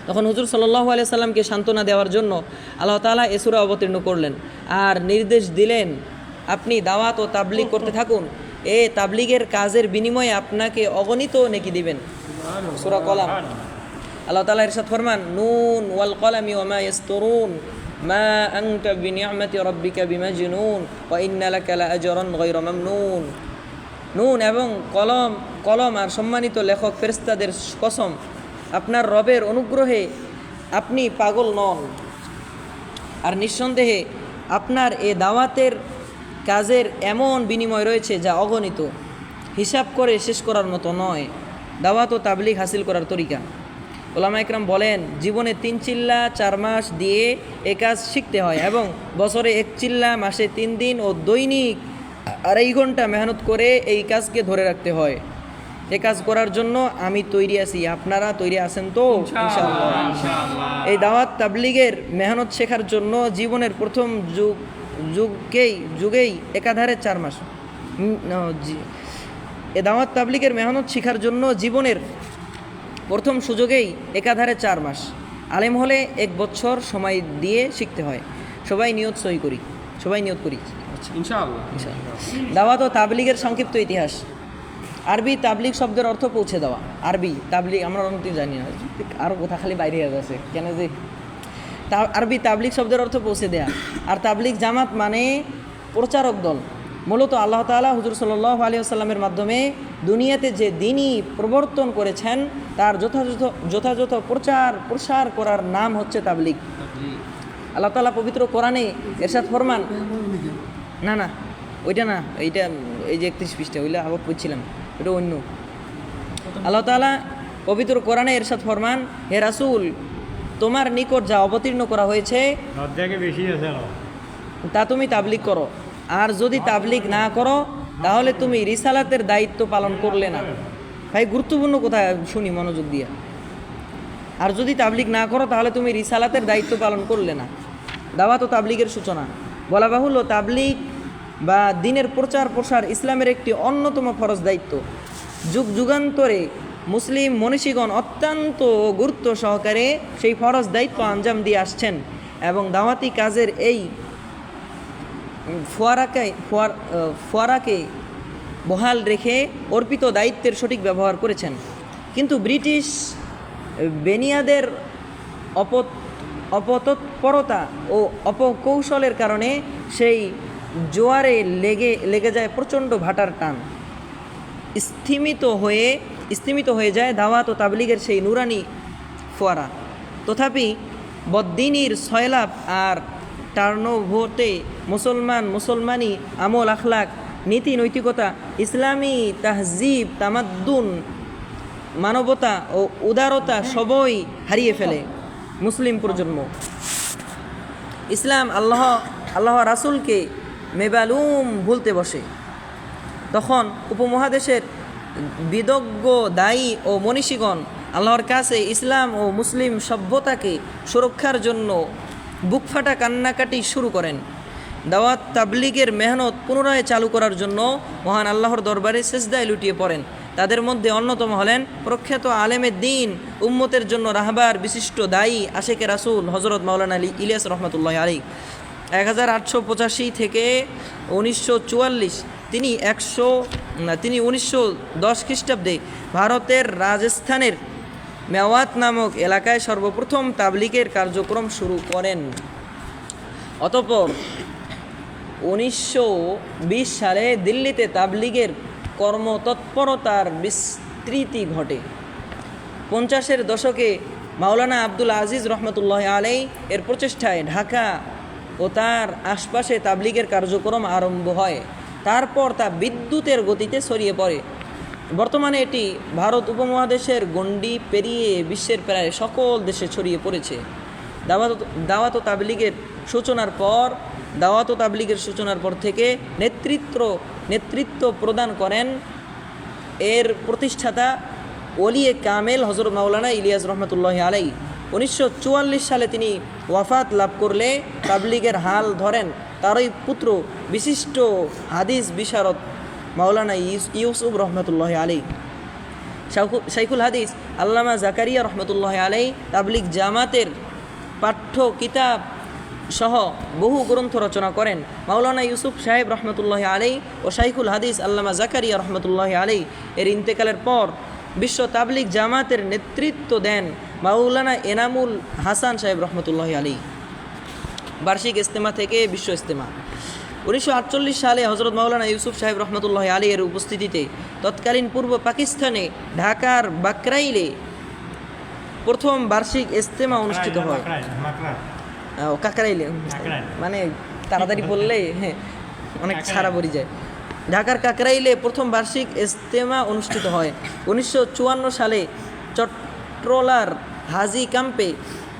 A: তখন হুজুর সাল্লাল্লাহু আলাইহি ওয়াসাল্লামকে সান্ত্বনা দেওয়ার জন্য আল্লাহ তাআলা এই সূরা অবতীর্ণ করলেন আর নির্দেশ দিলেন, আপনি দাওয়াত ও তাবলীগ করতে থাকুন, এ তাবলীগের কাজের বিনিময়ে আপনাকে অগণিত নেকি দিবেন। সূরা কলাম। আল্লাহ তাআলা ইরশাদ ফরমান, নুন ওয়াল কলামি ওয়া মা ইয়াসতুরুন মা আনতা বিনিআমাতি রাব্বিকা বিমাজনুন ওয়া ইন্না লাকা লাআজরান গায়রা মামনুন। নুন এবং কলম আর সম্মানিত লেখক ফেরেশতাদের কসম, আপনার রবের অনুগ্রহে আপনি পাগল নন, আর নিঃসন্দেহে আপনার এ দাওয়াতের কাজের এমন বিনিময় রয়েছে যা অগণিত, হিসাব করে শেষ করার মতো নয়। দাওয়াত ও তাবলীগ হাসিল করার তরিকা। উলামা ইকরাম বলেন, জীবনে 3 চিল্লা 4 মাস দিয়ে এ কাজ শিখতে হয়, এবং বছরে 1 চিল্লা, মাসে 3 দিন ও দৈনিক 2.5 ঘন্টা মেহনত করে এই কাজকে ধরে রাখতে হয়। এ কাজ করার জন্য আমি তৈরি আছি, আপনারা তৈরি আছেন তো? ইনশাআল্লাহ। এই দাওয়াত তাবলীগের মেহনত শেখার জন্য জীবনের প্রথম যুগেই একাধারে 4 মাস। এই দাওয়াত তাবলীগের মেহনত শেখার জন্য জীবনের প্রথম সুযোগেই একাধারে 4 মাস। আলেম হলে 1 বছর সময় দিয়ে শিখতে হয়। সবাই নিয়ত করি ইনশাআল্লাহ। দাওয়াত ও তাবলীগের সংক্ষিপ্ত ইতিহাস। আরবি তাবলীগ শব্দের অর্থ পৌঁছে দেওয়া। আরবি তাবলীগ আমরা অনেকদিন জানি না, আরও কথা খালি বাইরে আছে কেন যে আরবি তাবলীগ শব্দের অর্থ পৌঁছে দেয়া। আর তাবলীগ জামাত মানে প্রচারক দল। মূলত আল্লাহ তাআলা হুজুর সাল্লাল্লাহু আলাইহি ওয়াসাল্লামের মাধ্যমে দুনিয়াতে যে দ্বীনই প্রবর্তন করেছেন তার যথাযথ প্রসার করার নাম হচ্ছে তাবলীগ। আল্লাহ তাআলা পবিত্র কোরআনে ইরশাদ ফরমান, না ওইটা না, এইটা এই যে 31 পৃষ্ঠা ওইটা আবার পড়ছিলাম, এটা অন্য। আল্লাহ তাআলা পবিত্র কোরআনে এরশাদ ফরমান, হে রাসূল, তোমার নিকট যা অবতীর্ণ করা হয়েছে
B: অর্ধেকে বেশি আছে না।
A: তা তুমি তাবলিগ করো, আর যদি তাবলিগ না করো তাহলে তুমি রিসালাতের দায়িত্ব পালন করলে না। ভাই গুরুত্বপূর্ণ কথা, শুনি মনোযোগ দিয়া। আর যদি তাবলিগ না করো তাহলে তুমি রিসালাতের দায়িত্ব পালন করলে না। দাওয়াত ও তাবলিগের সূচনা। বলা বাহুল্য, তাবলিগ বা দ্বীনের প্রচার প্রসার ইসলামের একটি অন্যতম ফরজ দায়িত্ব। যুগ যুগান্তরে মুসলিম মনীষীগণ অত্যন্ত গুরুত্ব সহকারে সেই ফরজ দায়িত্ব আঞ্জাম দিয়ে আসছেন এবং দাওয়াতি কাজের এই ফোয়ারাকে বহাল রেখে অর্পিত দায়িত্বের সঠিক ব্যবহার করেছেন। কিন্তু ব্রিটিশ বেনিয়াদের অপতৎপরতা ও অপকৌশলের কারণে সেই জোয়ারে লেগে যায় প্রচণ্ড ভাটার টান। স্তিমিত হয়ে যায় দাওয়াত ও তাবলিগের সেই নুরানি ফোয়ারা। তথাপি বদ্দিনীর সয়লাভ আর টার্নভোতে মুসলমানি আমল আখলাক, নীতি নৈতিকতা, ইসলামী তাহজিব, তামাদ্দুন, মানবতা ও উদারতা সবই হারিয়ে ফেলে মুসলিম প্রজন্ম। ইসলাম আল্লাহ রাসূলকে মেবালুম ভুলতে বসে। তখন উপমহাদেশের বিদজ্ঞ দায়ী ও মনীষীগণ আল্লাহর কাছে ইসলাম ও মুসলিম সভ্যতাকে সুরক্ষার জন্য বুকফাটা কান্নাকাটি শুরু করেন। দাওয়াত তাবলিগের মেহনত পুনরায় চালু করার জন্য মহান আল্লাহর দরবারে সেজদায় লুটিয়ে পড়েন। তাদের মধ্যে অন্যতম হলেন প্রখ্যাত আলেমে দ্বীন, উম্মতের জন্য রাহবার, বিশিষ্ট দায়ী, আশেকে রাসূল হযরত মাওলানা ইলিয়াস রহমতুল্লাহ আলাইহি। 1885 থেকে 1944 তিনি 1910 খ্রিস্টাব্দে ভারতের রাজস্থানের মেওয়াত নামক এলাকায় সর্বপ্রথম তাবলিগের কার্যক্রম শুরু করেন। অতঃপর 1920 সালে দিল্লিতে তাবলিগের কর্মতৎপরতার বিস্তৃতি ঘটে। 50-এর দশকে মাওলানা আব্দুল আজিজ রহমতুল্লাহ আলাইহি এর প্রচেষ্টায় ঢাকা ও তার আশপাশে তাবলিগের কার্যক্রম আরম্ভ হয়। তারপর তা বিদ্যুতের গতিতে ছড়িয়ে পড়ে। বর্তমানে এটি ভারত উপমহাদেশের গণ্ডি পেরিয়ে বিশ্বের প্রায় সকল দেশে ছড়িয়ে পড়েছে। দাওয়াত ও তাবলিগের সূচনার পর থেকে নেতৃত্ব প্রদান করেন এর প্রতিষ্ঠাতা ওলিয়ে কামেল হযরত মাওলানা ইলিয়াস রহমতুল্লাহ আলাইহি। 1944 সালে তিনি ওয়াফাত লাভ করলে তাবলিগের হাল ধরেন তারই পুত্র বিশিষ্ট হাদিস বিশারদ মাওলানা ইউসুফ রহমতুল্লাহ আলাইহি। শাইখুল হাদিস আল্লামা জাকারিয়া রহমতুল্লাহ আলাইহি তাবলিগ জামাতের পাঠ্য কিতাব সহ বহু গ্রন্থ রচনা করেন। মাওলানা ইউসুফ সাহেব রহমতুল্লাহ আলাইহি ও শাইখুল হাদিস আল্লামা জাকারিয়া রহমতুল্লাহ আলাইহি এর ইন্তেকালের পর বিশ্ব তাবলিগ জামাতের নেতৃত্ব দেন মাওলানা এনামুল হাসান সাহেব রহমতুল্লাহ আলাইহি। বার্ষিক ইজতেমা থেকে বিশ্ব ইজতেমা। 1948 সালে হযরত মাওলানা ইউসুফ সাহেব রহমতুল্লাহ আলাইহি এর উপস্থিতিতে তৎকালীন পূর্ব পাকিস্তানে ঢাকার বাকরাইলে প্রথম বার্ষিক ইজতেমা অনুষ্ঠিত হয়। কাকরাইলে মানে তাড়াতাড়ি বললে অনেক ছাড়া পড়ে যায়। ঢাকার কাকরাইলে প্রথম বার্ষিক ইজতেমা অনুষ্ঠিত হয়। 1954 সালে চট্টলার হাজি ক্যাম্পে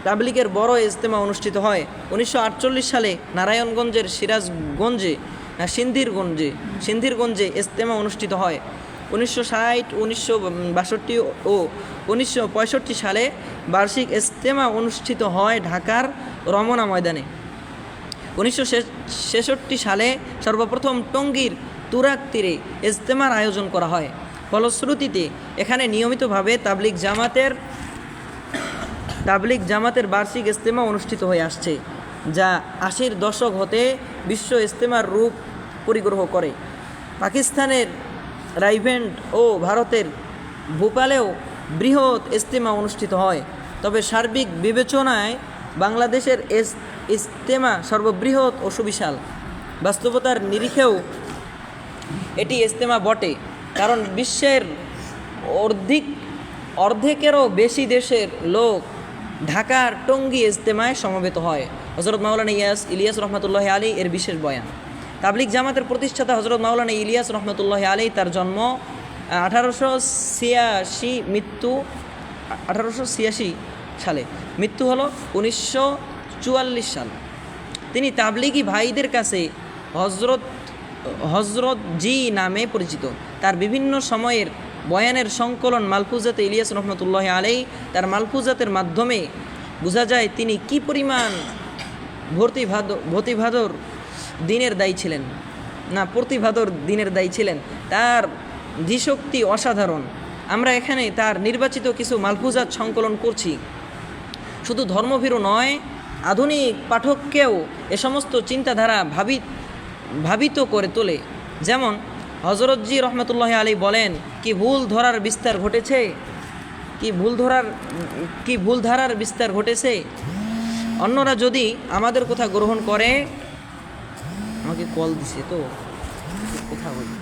A: তাবলিগের বড় ইজতেমা অনুষ্ঠিত হয়। 1948 সালে নারায়ণগঞ্জের সিন্ধিরগঞ্জে ইজতেমা অনুষ্ঠিত হয়। 1960, 1962 ও 1965 সালে বার্ষিক ইজতেমা অনুষ্ঠিত হয় ঢাকার রমনা ময়দানে। 1966 সালে সর্বপ্রথম টঙ্গীর তুরাগ তীরে ইজতেমার আয়োজন করা হয়। ফলশ্রুতিতে এখানে নিয়মিতভাবে তাবলিগ জামাতের বার্ষিক ইজতেমা অনুষ্ঠিত হয়ে আসছে, যা 80-র দশক হতে বিশ্ব ইজতেমার রূপ পরিগ্রহ করে। পাকিস্তানের রাইভেন্ড ও ভারতের ভোপালেও বৃহৎ ইজতেমা অনুষ্ঠিত হয়। তবে সার্বিক বিবেচনায় বাংলাদেশের ইজতেমা সর্ববৃহৎ ও সুবিশাল। বাস্তবতার নিরিখেও এটি ইজতেমা বটে, কারণ বিশ্বের অর্ধেকেরও বেশি দেশের লোক ঢাকার টঙ্গী ইজতেমায় সমবেত হয়। হযরত মাওলানা ইলিয়াস রহমতুল্লাহ আলাইহি এর বিশেষ বয়ান। তাবলিগ জামাতের প্রতিষ্ঠাতা হযরত মাওলানা ইলিয়াস রহমতুল্লাহ আলাইহি, তার জন্ম 1886, মৃত্যু 1886 সালে, মৃত্যু হলো 1944 সাল। তিনি তাবলিগি ভাইদের কাছে হজরত জি নামে পরিচিত। তার বিভিন্ন সময়ের বয়ানের সংকলন মালফুজাতে ইলিয়াস রহমতুল্লাহ আলাই, তার মালফুজাতের মাধ্যমে বোঝা যায় তিনি কি পরিমাণ প্রতিভাদর দিনের দায়ী ছিলেন। তার ধীশক্তি অসাধারণ। আমরা এখানে তার নির্বাচিত কিছু মালফুজাত সংকলন করছি। শুধু ধর্মভীরু নয়, আধুনিক পাঠককেও এ সমস্ত চিন্তাধারা ভাবিত করে তোলে। যেমন হজরতজি রহমতুল্লাহ আলী বলেন, কি ভুল ধারার বিস্তার ঘটেছে। অন্যরা যদি আমাদের কথা গ্রহণ করে, আমাকে কল দিছে তো কথা বলি।